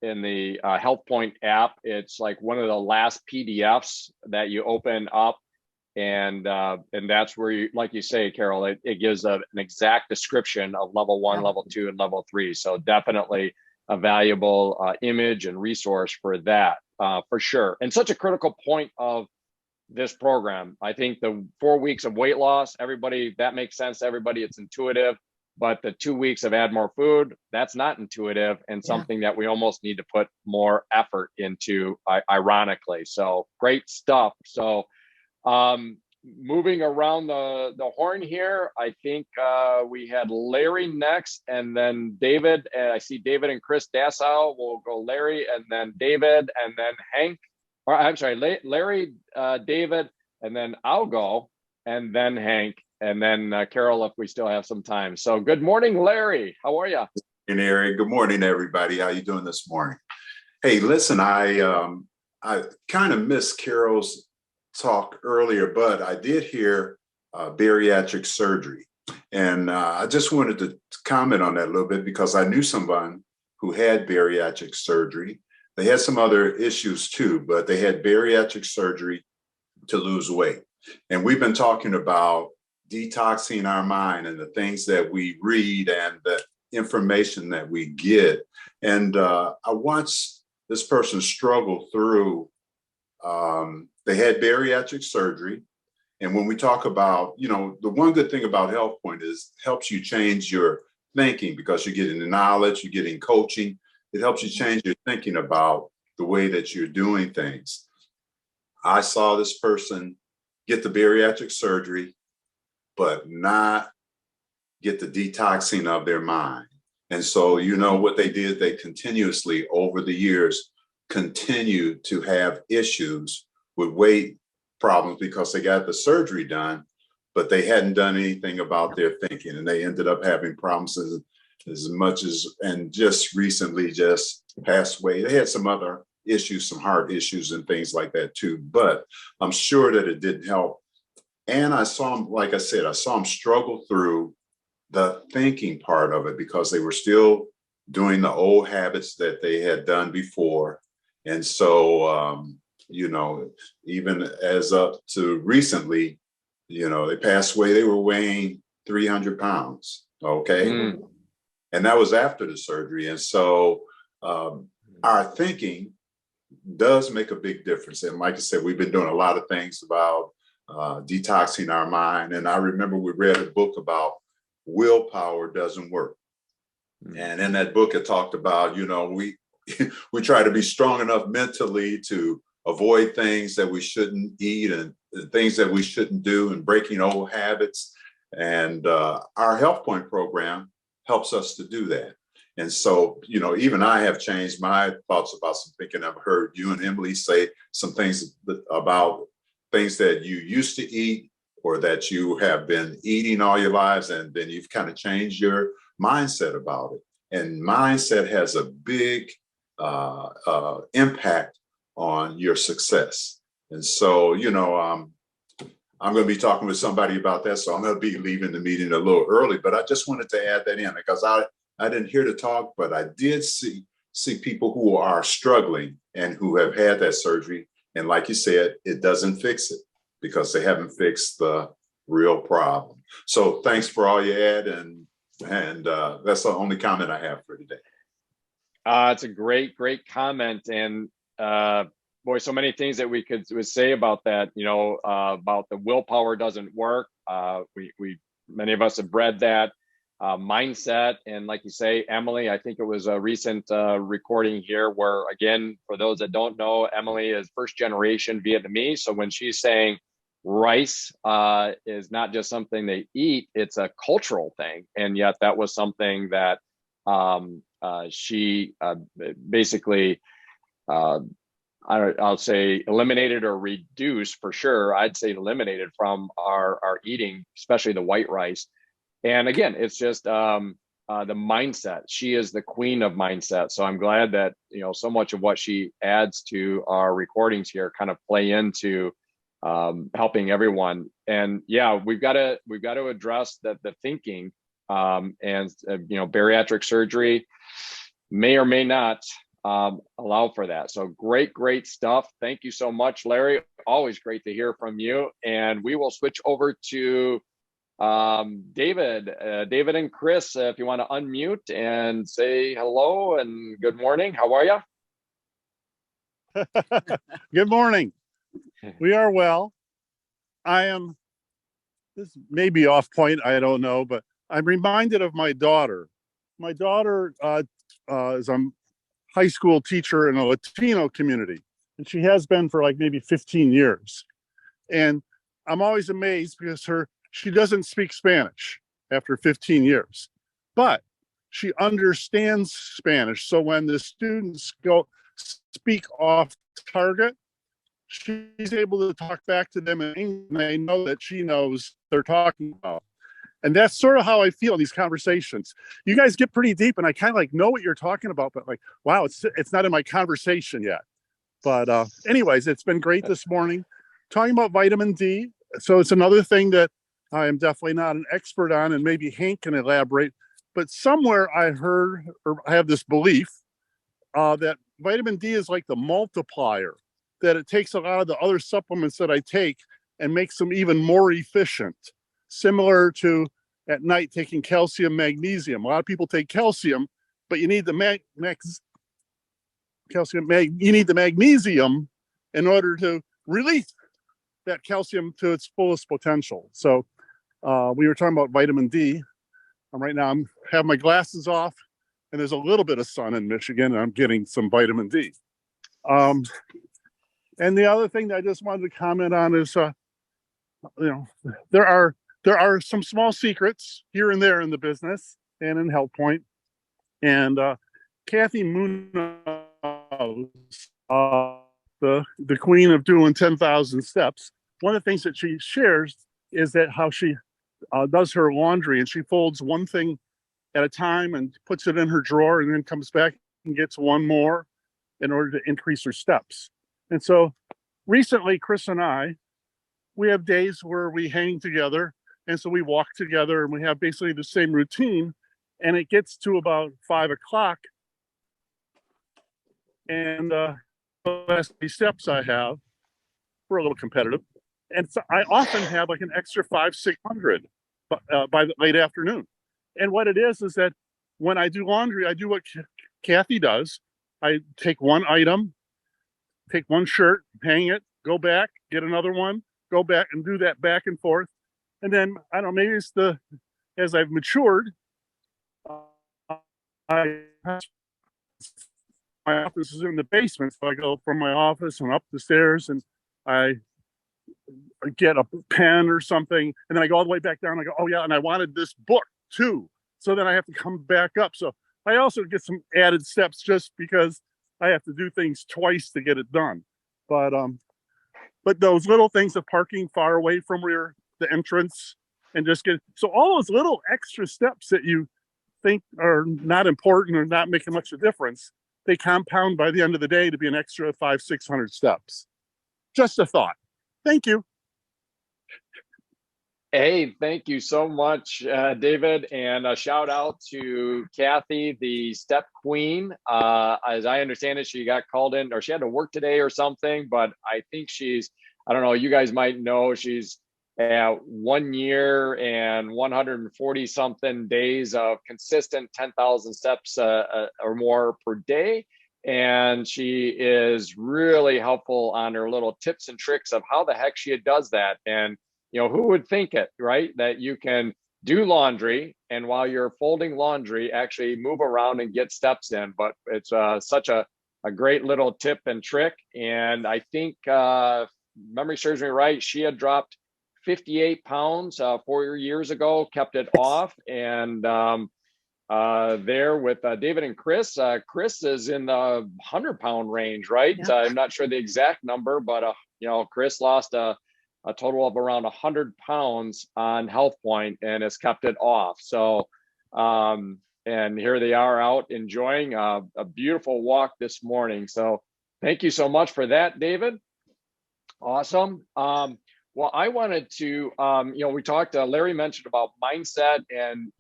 HealthPointe app, it's like one of the last PDFs that you open up, and that's where you, like you say, Carol, it gives an exact description of level 1, level 2, and level 3. So definitely a valuable image and resource for that, for sure. And such a critical point of this program. I think the 4 weeks of weight loss, everybody, that makes sense to everybody. It's intuitive, but the 2 weeks of add more food, that's not intuitive, and something that we almost need to put more effort into, ironically. So great stuff. So moving around the horn here, I think we had Larry next, and then David. I see David and Chris Dassow. We'll go Larry, and then David, and then Hank. Or I'm sorry, Larry, David, and then I'll go, and then Hank, and then Carol, if we still have some time. So good morning, Larry. How are you? And Eric, good morning, everybody. How you doing this morning? Hey, listen, I kind of missed Carol's talk earlier, but I did hear bariatric surgery. And I just wanted to comment on that a little bit, because I knew someone who had bariatric surgery. They had some other issues too, but they had bariatric surgery to lose weight. And we've been talking about detoxing our mind and the things that we read and the information that we get. And I watched this person struggle through, they had bariatric surgery. And when we talk about, the one good thing about HealthPointe is it helps you change your thinking, because you're getting the knowledge, you're getting coaching. It helps you change your thinking about the way that you're doing things. I saw this person get the bariatric surgery, but not get the detoxing of their mind. And so, what they did, they continuously over the years continued to have issues with weight problems, because they got the surgery done, but they hadn't done anything about their thinking. And they ended up having problems as much as, and just recently just passed away. They had some other issues, some heart issues and things like that too, but I'm sure that it didn't help. And I saw them, like I said, I saw them struggle through the thinking part of it, because they were still doing the old habits that they had done before. And so, even as up to recently, they passed away, they were weighing 300 pounds. Okay. And that was after the surgery. And so our thinking does make a big difference. And like I said, we've been doing a lot of things about detoxing our mind. And I remember we read a book about willpower doesn't work. And in that book, it talked about, we try to be strong enough mentally to avoid things that we shouldn't eat and things that we shouldn't do, and breaking old habits. And our HealthPointe program helps us to do that. And so, even I have changed my thoughts about some thinking. I've heard you and Emily say some things about things that you used to eat or that you have been eating all your lives, and then you've kind of changed your mindset about it. And mindset has a big impact on your success. And so, I'm going to be talking with somebody about that. So I'm going to be leaving the meeting a little early, but I just wanted to add that in, because I didn't hear the talk, but I did see people who are struggling and who have had that surgery. And like you said, it doesn't fix it, because they haven't fixed the real problem. So thanks for all you add. And that's the only comment I have for today. It's a great comment. And boy, so many things that we could say about that, about the willpower doesn't work. We many of us have read that mindset. And like you say, Emily, I think it was a recent recording here where, again, for those that don't know, Emily is first generation Vietnamese. So when she's saying rice is not just something they eat, it's a cultural thing. And yet that was something that she basically, I'll say eliminated or reduced for sure. I'd say eliminated from our eating, especially the white rice. And again, it's just the mindset. She is the queen of mindset. So I'm glad that, so much of what she adds to our recordings here kind of play into helping everyone. And yeah, we've got to address the thinking, and bariatric surgery may or may not allow for that. So great stuff. Thank you so much, Larry. Always great to hear from you. And we will switch over to David and Chris, if you want to unmute and say hello and good morning. How are you? Good morning. We are well. This may be off point, I don't know, but I'm reminded of my daughter. My daughter is a high school teacher in a Latino community, and she has been for like maybe 15 years. And I'm always amazed because she doesn't speak Spanish after 15 years, but she understands Spanish. So when the students go speak off target, she's able to talk back to them in English, and they know that she knows they're talking about. And that's sort of how I feel in these conversations. You guys get pretty deep, and I kind of like know what you're talking about, but like, wow, it's not in my conversation yet. But anyways, it's been great this morning talking about vitamin D. So it's another thing that I am definitely not an expert on, and maybe Hank can elaborate. But somewhere I heard, or I have this belief that vitamin D is like the multiplier, that it takes a lot of the other supplements that I take and makes them even more efficient. Similar to at night taking calcium, magnesium. A lot of people take calcium, but you need the you need the magnesium in order to release that calcium to its fullest potential. So we were talking about vitamin D. Right now I have my glasses off, and there's a little bit of sun in Michigan, and I'm getting some vitamin D. And the other thing that I just wanted to comment on is, there are some small secrets here and there in the business and in HealthPointe. And Kathy Munoz, the queen of doing 10,000 steps, one of the things that she shares is that how she does her laundry, and she folds one thing at a time and puts it in her drawer, and then comes back and gets one more in order to increase her steps. And so recently, Chris and I, we have days where we hang together, and so we walk together, and we have basically the same routine. And it gets to about 5 o'clock, and the last 3 steps I have, we're a little competitive, and so I often have like an extra 500-600 by the late afternoon. And what it is that when I do laundry, I do what Kathy does. I take one item, take one shirt, hang it, go back, get another one, go back, and do that back and forth. And then, I don't know, maybe it's as I've matured, my office is in the basement. So I go from my office and up the stairs, and I get a pen or something. And then I go all the way back down. And I go, oh yeah, and I wanted this book too. So then I have to come back up. So I also get some added steps just because I have to do things twice to get it done. But those little things of parking far away from the entrance, and so all those little extra steps that you think are not important or not making much of a difference, they compound by the end of the day to be an extra 500-600 steps. Just a thought. Thank you. Hey, thank you so much, David, and a shout out to Kathy, the step queen. As I understand it, she got called in, or she had to work today or something, but I think I don't know, you guys might know, she's at 1 year and 140 something days of consistent 10,000 steps or more per day. And she is really helpful on her little tips and tricks of how the heck she does that. And who would think it, right? That you can do laundry, and while you're folding laundry, actually move around and get steps in. But it's such a great little tip and trick. And I think, memory serves me right, she had dropped 58 pounds 4 years ago, kept it off. And there with David and Chris, Chris is in the 100-pound range, right? Yeah. I'm not sure the exact number, but Chris lost a total of around 100 pounds on HealthPointe and has kept it off. So and here they are out enjoying a beautiful walk this morning. So thank you so much for that, David. Awesome. Well, I wanted to, we talked, Larry mentioned about mindset, and,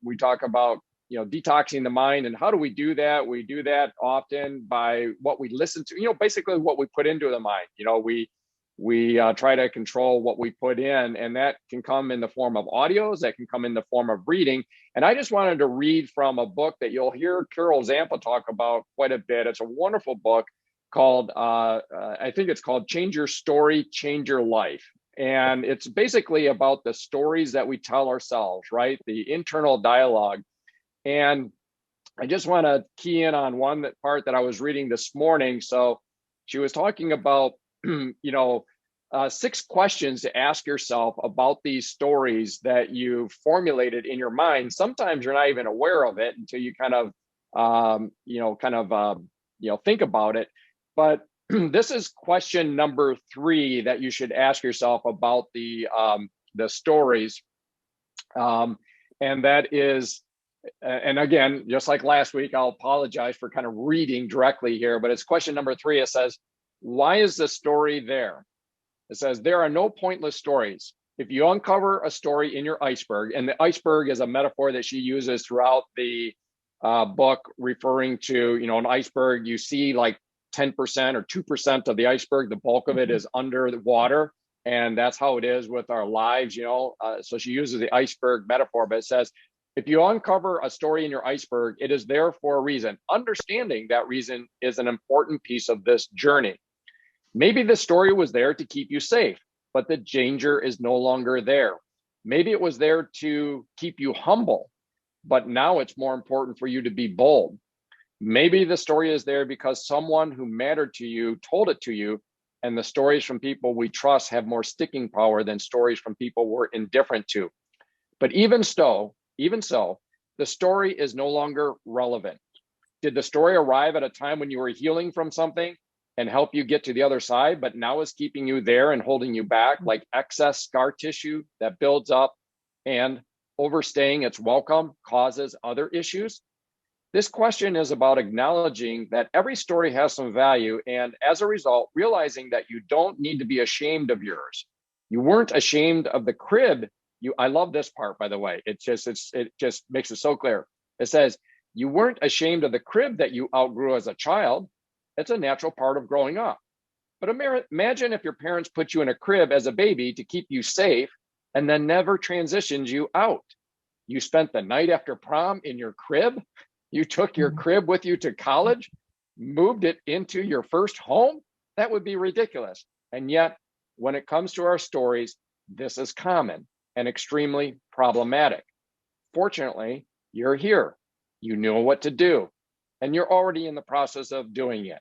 we talk about, detoxing the mind. And how do we do that? We do that often by what we listen to, basically what we put into the mind. We try to control what we put in, and that can come in the form of audios, that can come in the form of reading. And I just wanted to read from a book that you'll hear Carol Zampa talk about quite a bit. It's a wonderful book called, I think it's called Change Your Story, Change Your Life. And it's basically about the stories that we tell ourselves, right? The internal dialogue. And I just want to key in on one part that I was reading this morning. So she was talking about, 6 questions to ask yourself about these stories that you've formulated in your mind. Sometimes you're not even aware of it until you kind of, think about it. But this is question number 3 that you should ask yourself about the stories. And that is, and again, just like last week, I'll apologize for kind of reading directly here, but it's question number 3. It says, why is the story there? It says, there are no pointless stories. If you uncover a story in your iceberg, and the iceberg is a metaphor that she uses throughout the book, referring to, an iceberg, you see like 10% or 2% of the iceberg, the bulk of it is under the water. And that's how it is with our lives, so she uses the iceberg metaphor, but it says, if you uncover a story in your iceberg, it is there for a reason. Understanding that reason is an important piece of this journey. Maybe the story was there to keep you safe, but the danger is no longer there. Maybe it was there to keep you humble, but now it's more important for you to be bold. Maybe the story is there because someone who mattered to you told it to you, and the stories from people we trust have more sticking power than stories from people we're indifferent to. But even so, the story is no longer relevant. Did the story arrive at a time when you were healing from something and help you get to the other side, but now is keeping you there and holding you back, like excess scar tissue that builds up and overstaying its welcome causes other issues? This question is about acknowledging that every story has some value, and as a result, realizing that you don't need to be ashamed of yours. You weren't ashamed of the crib. I love this part, by the way. It just makes it so clear. It says, you weren't ashamed of the crib that you outgrew as a child. It's a natural part of growing up. But imagine if your parents put you in a crib as a baby to keep you safe and then never transitioned you out. You spent the night after prom in your crib. You took your crib with you to college, moved it into your first home. That would be ridiculous. And yet, when it comes to our stories, this is common and extremely problematic. Fortunately, you're here. You know what to do, and you're already in the process of doing it.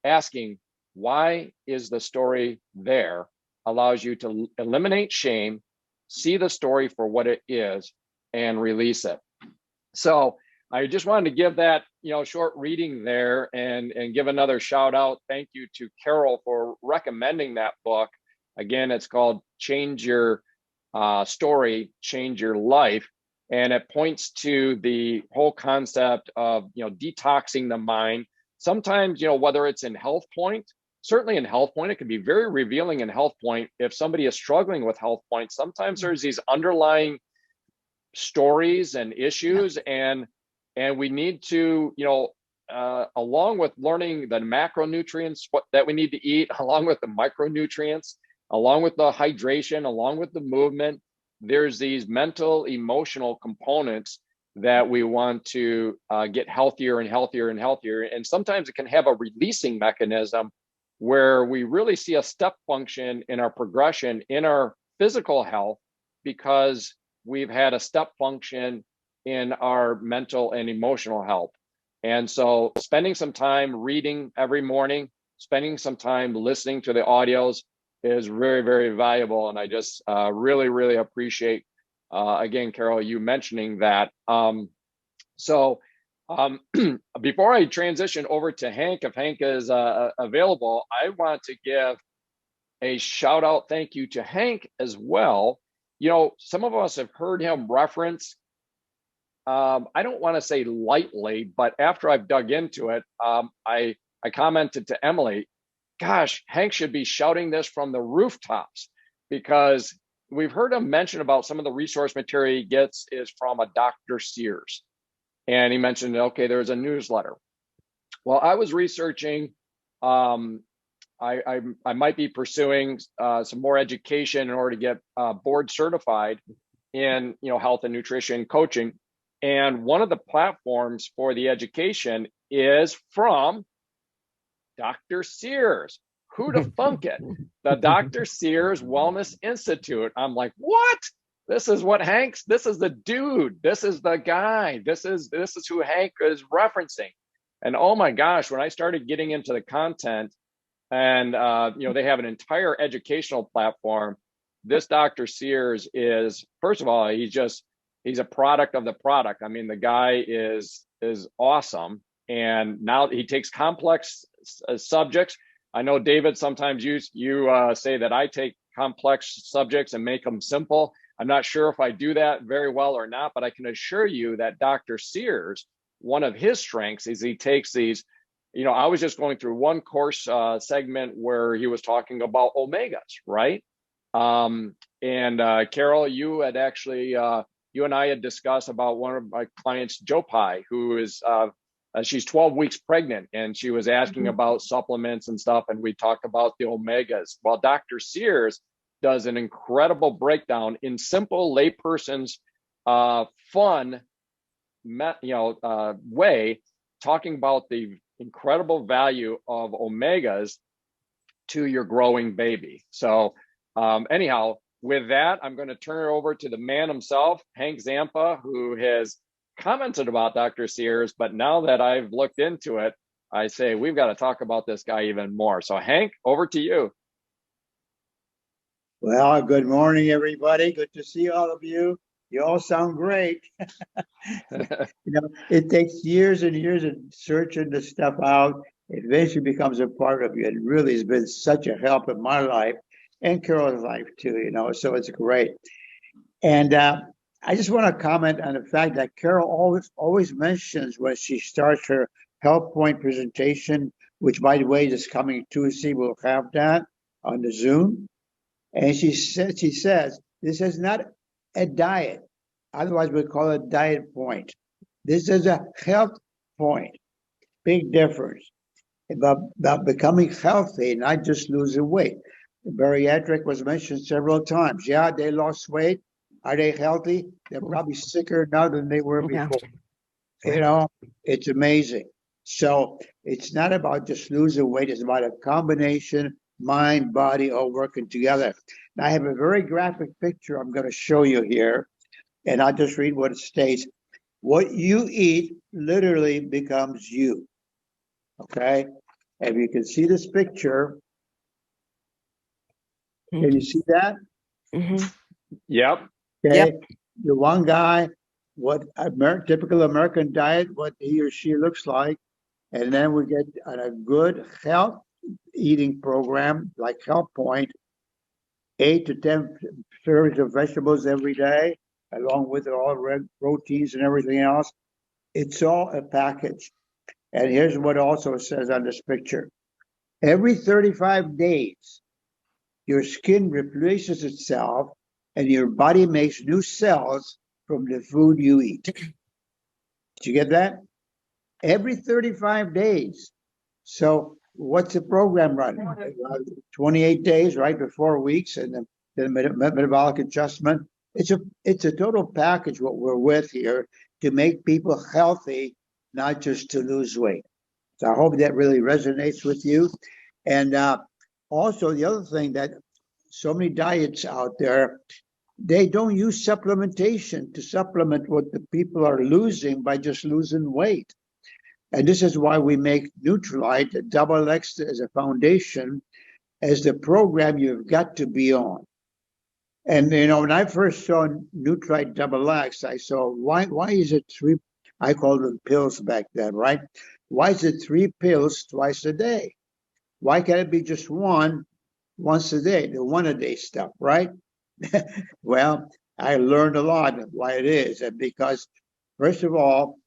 Asking, why is the story there, allows you to eliminate shame, see the story for what it is, and release it. So I just wanted to give that, short reading there and give another shout out. Thank you to Carol for recommending that book. Again, it's called Change Your Story, Change Your Life. And it points to the whole concept of, detoxing the mind. Sometimes, whether it's in HealthPointe, certainly in HealthPointe, it can be very revealing in HealthPointe. If somebody is struggling with HealthPointe, sometimes there's these underlying stories and issues, and we need to, along with learning the macronutrients that we need to eat, along with the micronutrients, along with the hydration, along with the movement, there's these mental, emotional components that we want to get healthier and healthier and healthier. And sometimes it can have a releasing mechanism where we really see a step function in our progression in our physical health because we've had a step function in our mental and emotional health. And so spending some time reading every morning, spending some time listening to the audios is very, very valuable. And I just really, really appreciate, again, Carol, you mentioning that. Before I transition over to Hank, if Hank is available, I want to give a shout out, thank you to Hank as well. Some of us have heard him reference I don't want to say lightly, but after I've dug into it, I commented to Emily, gosh, Hank should be shouting this from the rooftops, because we've heard him mention about some of the resource material he gets is from a Dr. Sears. And he mentioned, okay, there's a newsletter. Well, I was researching, I might be pursuing some more education in order to get board certified in health and nutrition coaching. And one of the platforms for the education is from Dr. Sears. Who'd have thunk it? The Dr. Sears Wellness Institute. I'm like, what? This is what Hank's, this is the dude. This is the guy. This is who Hank is referencing. And oh my gosh, when I started getting into the content, and they have an entire educational platform. This Dr. Sears is, first of all, he's a product of the product. I mean, the guy is awesome. And now he takes complex subjects. I know, David, sometimes you say that I take complex subjects and make them simple. I'm not sure if I do that very well or not, but I can assure you that Dr. Sears, one of his strengths is he takes these, I was just going through one course segment where he was talking about omegas, right? And Carol, you had actually, you and I had discussed about one of my clients, Joe Pye, who is, she's 12 weeks pregnant, and she was asking about supplements and stuff, and we talked about the omegas. Well, Dr. Sears does an incredible breakdown in simple layperson's fun, way, talking about the incredible value of omegas to your growing baby. So anyhow, with that, I'm going to turn it over to the man himself, Hank Zampa, who has commented about Dr. Sears, but now that I've looked into it, I say we've got to talk about this guy even more. So Hank, over to you. Well, good morning, everybody. Good to see all of you. You all sound great. It takes years and years of searching this stuff out. It eventually becomes a part of you. It really has been such a help in my life and Carol's life too, so it's great. And I just want to comment on the fact that Carol always mentions when she starts her HealthPointe presentation, which, by the way, this coming Tuesday, we'll have that on the Zoom. And she says, this is not a diet. Otherwise, we call it diet point. This is a health point. Big difference about becoming healthy, not just losing weight. The bariatric was mentioned several times. Yeah, they lost weight. Are they healthy? They're probably sicker now than they were before. It's amazing. So it's not about just losing weight. It's about a combination, mind, body, all working together. Now, I have a very graphic picture I'm going to show you here, and I'll just read what it states. What you eat literally becomes you. Okay? If you can see this picture, can you see that? Mm-hmm. Yep. Okay. Yep. The one guy, what typical American diet, what he or she looks like, and then we get on a good health eating program like HealthPointe, 8 to 10 servings of vegetables every day, along with all red proteins and everything else. It's all a package. And here's what also says on this picture. Every 35 days, your skin replaces itself and your body makes new cells from the food you eat. Did you get that? Every 35 days. So what's the program running? 28 days, right? Before weeks, and then metabolic adjustment. It's a total package what we're with here to make people healthy, not just to lose weight. So I hope that really resonates with you. And also the other thing that so many diets out there, they don't use supplementation to supplement what the people are losing by just losing weight. And this is why we make Nutrilite Double X as a foundation, as the program you've got to be on. And when I first saw Nutrilite Double X, I saw why is it 3? I called them pills back then, right? Why is it 3 pills twice a day? Why can't it be just one once a day? The one-a-day stuff, right? Well, I learned a lot of why it is, and because First of all,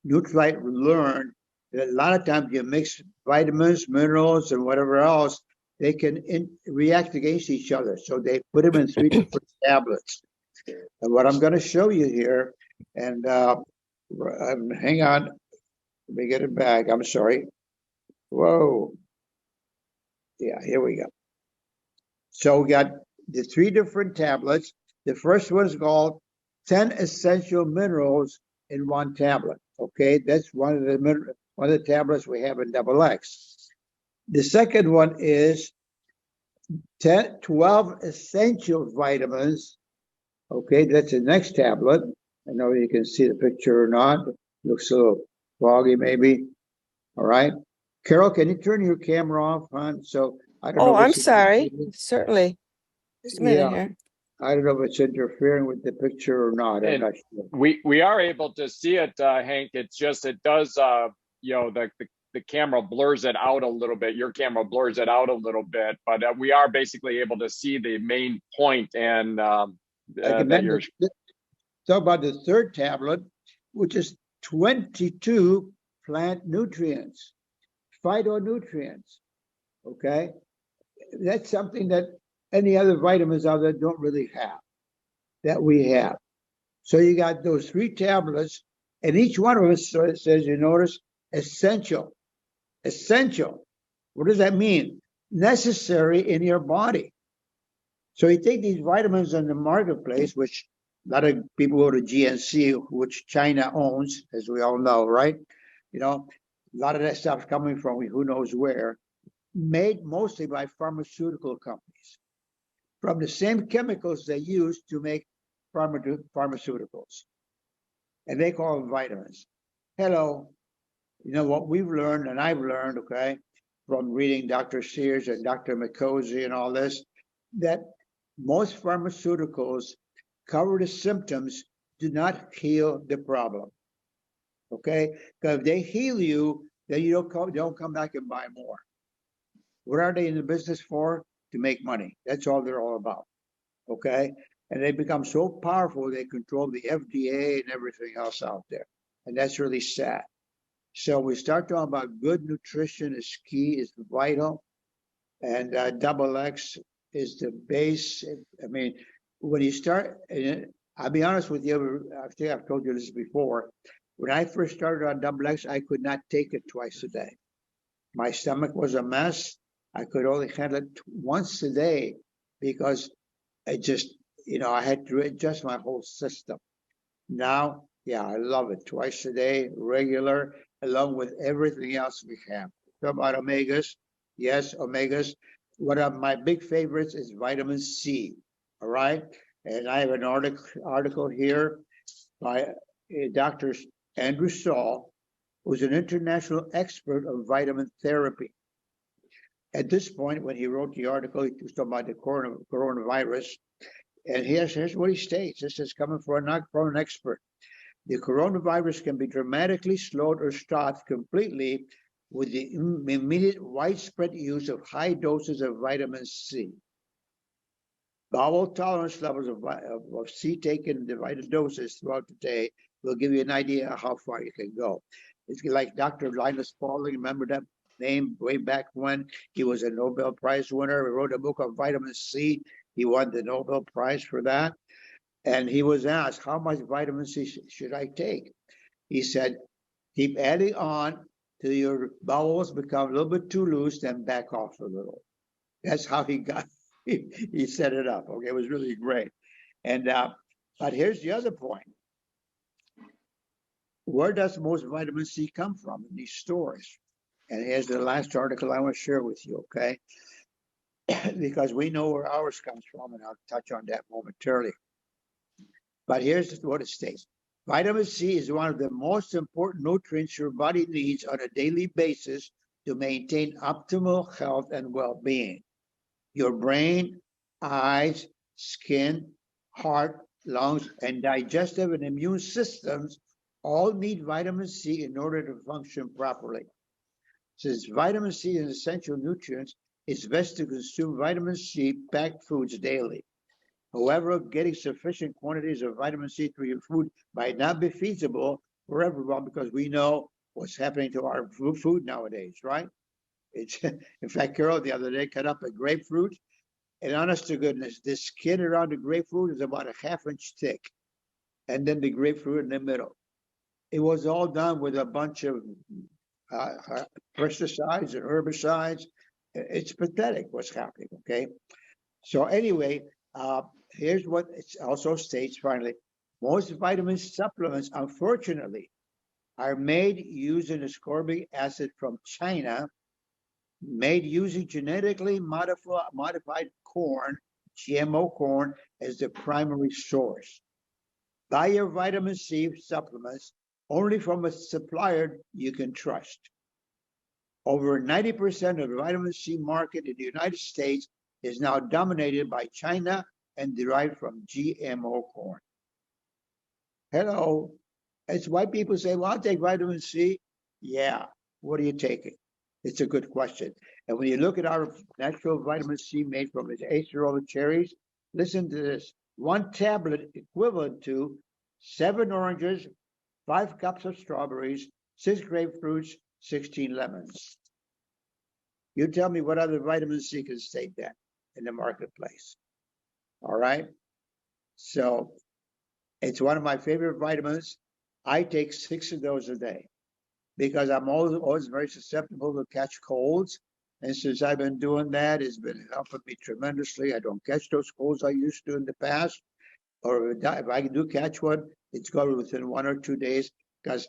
Nutrilite learned that a lot of times you mix vitamins, minerals, and whatever else, they can react against each other. So they put them in 3 different tablets. And what I'm going to show you here, and hang on, let me get it back. I'm sorry. Whoa. Yeah, here we go. So we got the 3 different tablets. The first one is called 10 essential minerals in 1 tablet. Okay, that's one of the tablets we have in XX. The second one is 12 essential vitamins. Okay, that's the next tablet. I know you can see the picture or not. It looks a little foggy, maybe. All right. Carol, can you turn your camera off, hon? So I don't know. Oh, I'm sorry. Certainly. Just a minute here. I don't know if it's interfering with the picture or not. I'm not sure. We are able to see it, Hank. It's just it does you know, the camera blurs it out a little bit. Your camera blurs it out a little bit, but we are basically able to see the main point and that you're talk about the third tablet, which is 22 plant nutrients, phytonutrients. Okay, that's something that any other vitamins out there don't really have, that we have. So you got those 3 tablets, and each one of us says, you notice, essential. Essential. What does that mean? Necessary in your body. So you take these vitamins in the marketplace, which a lot of people go to GNC, which China owns, as we all know, right? You know, a lot of that stuff coming from who knows where, made mostly by pharmaceutical companies, from the same chemicals they use to make pharmaceuticals. And they call them vitamins. Hello. You know what we've learned, and I've learned, okay, from reading Dr. Sears and Dr. McCosey and all this, that most pharmaceuticals cover the symptoms, do not heal the problem. Okay? Because if they heal you, then you don't come back and buy more. What are they in the business for? To make money. That's all they're all about. Okay? And they become so powerful, they control the FDA and everything else out there. And that's really sad. So we start talking about good nutrition is key, is vital. And XX is the base. I mean, when you start, I'll be honest with you, I think I've told you this before. When I first started on XX, I could not take it twice a day. My stomach was a mess. I could only handle it once a day because I just, you know, I had to adjust my whole system. Now, yeah, I love it. Twice a day, regular, along with everything else we have. Talk about omegas. Yes, omegas. One of my big favorites is vitamin C. All right. And I have an article here by Dr. Andrew Saul, who's an international expert of vitamin therapy. At this point, when he wrote the article, he was talking about the coronavirus. And here's what he states. This is coming from an expert. The coronavirus can be dramatically slowed or stopped completely with the immediate widespread use of high doses of vitamin C. Bowel tolerance levels of C taken in divided doses throughout the day will give you an idea of how far you can go. It's like Dr. Linus Pauling, remember that name way back when? He was a Nobel Prize winner. He wrote a book on vitamin C. He won the Nobel Prize for that. And he was asked, how much vitamin C should I take? He said, keep adding on till your bowels become a little bit too loose, then back off a little. That's how he set it up. Okay, it was really great. And but here's the other point. Where does most vitamin C come from in these stores? And here's the last article I want to share with you, okay? Because we know where ours comes from, and I'll touch on that momentarily. But here's what it states. Vitamin C is one of the most important nutrients your body needs on a daily basis to maintain optimal health and well-being. Your brain, eyes, skin, heart, lungs, and digestive and immune systems all need vitamin C in order to function properly. Since vitamin C is an essential nutrient, it's best to consume vitamin C-packed foods daily. However, getting sufficient quantities of vitamin C through your food might not be feasible for everyone because we know what's happening to our food nowadays, right? It's in fact, Carol, the other day cut up a grapefruit, and honest to goodness, the skin around the grapefruit is about a half-inch thick, and then the grapefruit in the middle. It was all done with a bunch of pesticides and herbicides. It's pathetic what's happening. Okay, so anyway, here's what it also states finally: most vitamin supplements, unfortunately, are made using ascorbic acid from China, made using genetically modified corn, GMO corn, as the primary source. Buy your vitamin C supplements only from a supplier you can trust. Over 90% of the vitamin C market in the United States is now dominated by China and derived from GMO corn. Hello. It's why people say, well, I'll take vitamin C. Yeah. What are you taking? It's a good question. And when you look at our natural vitamin C made from the acerola cherries, listen to this. One tablet equivalent to 7 oranges, 5 cups of strawberries, 6 grapefruits, 16 lemons. You tell me what other vitamin C can state that in the marketplace. All right. So it's one of my favorite vitamins. I take 6 of those a day because I'm always very susceptible to catch colds. And since I've been doing that, it's been helping me tremendously. I don't catch those colds I used to in the past. Or if I do catch one, it's gone within 1 or 2 days because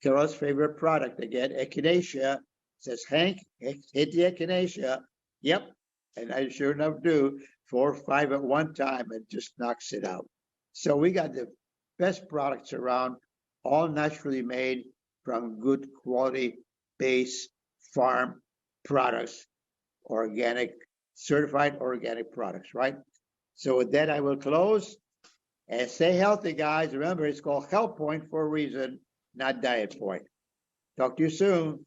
Carol's favorite product again, echinacea, says, Hank, hit the echinacea. Yep. And I sure enough do 4 or 5 at one time. It just knocks it out. So we got the best products around, all naturally made from good quality base farm products, organic, certified organic products, right? So with that, I will close and stay healthy, guys. Remember, it's called HealthPointe for a reason, not Diet Point. Talk to you soon.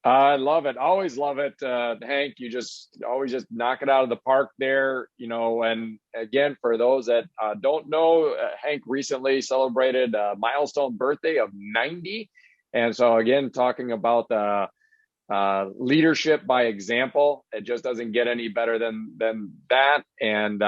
I love it. Always love it, Hank. You just always just knock it out of the park there, you know. And again, for those that don't know, Hank recently celebrated a milestone birthday of 90. And so again, talking about the leadership by example, it just doesn't get any better than that. And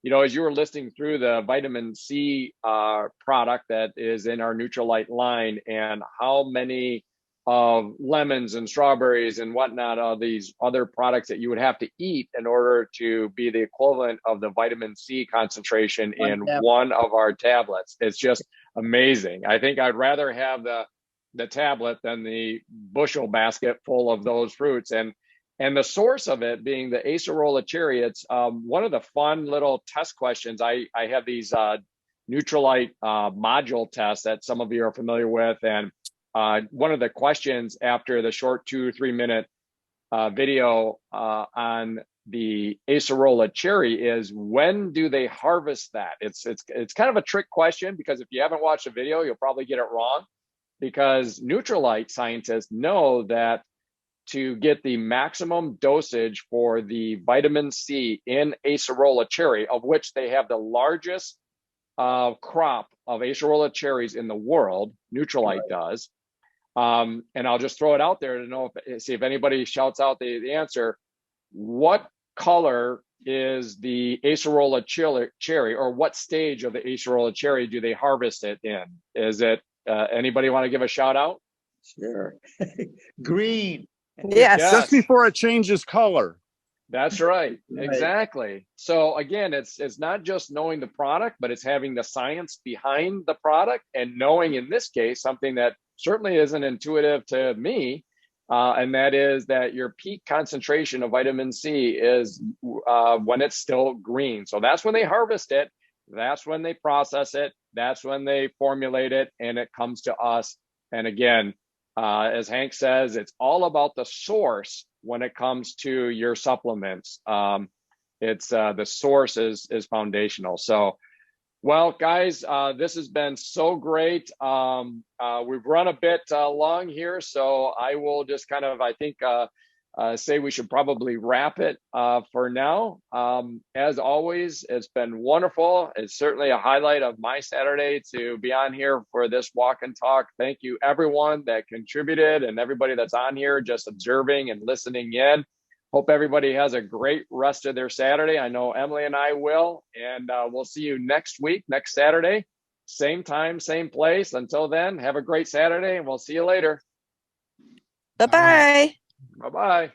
you know, as you were listing through the vitamin C product that is in our Nutrilite line, and how many of lemons and strawberries and whatnot, all these other products that you would have to eat in order to be the equivalent of the vitamin C concentration in one of our tablets. It's just amazing. I think I'd rather have the tablet than the bushel basket full of those fruits. And the source of it being the acerola cherry. It's one of the fun little test questions. I have these Nutrilite module tests that some of you are familiar with. And one of the questions after the short 2 or 3 minute video on the acerola cherry is, when do they harvest that? It's kind of a trick question, because if you haven't watched the video, you'll probably get it wrong, because Nutrilite scientists know that to get the maximum dosage for the vitamin C in acerola cherry, of which they have the largest crop of acerola cherries in the world, Nutrilite does. And I'll just throw it out there to know see if anybody shouts out the answer. What color is the acerola cherry, or what stage of the acerola cherry do they harvest it in? Is it anybody want to give a shout out? Sure. Green. Yes. Just before it changes color. That's right. Right. Exactly. So again, it's not just knowing the product, but it's having the science behind the product, and knowing, in this case, something that certainly isn't intuitive to me, and that is that your peak concentration of vitamin C is when it's still green. So that's when they harvest it. That's when they process it. That's when they formulate it, and it comes to us. And again, as Hank says, it's all about the source when it comes to your supplements. It's the source is foundational. So, well, guys, this has been so great. We've run a bit long here, so I will just kind of, I think, say we should probably wrap it for now. As always, it's been wonderful. It's certainly a highlight of my Saturday to be on here for this walk and talk. Thank you, everyone that contributed and everybody that's on here just observing and listening in. Hope everybody has a great rest of their Saturday. I know Emily and I will, and we'll see you next week, next Saturday, same time, same place. Until then, have a great Saturday, and we'll see you later. Bye-bye. Bye-bye.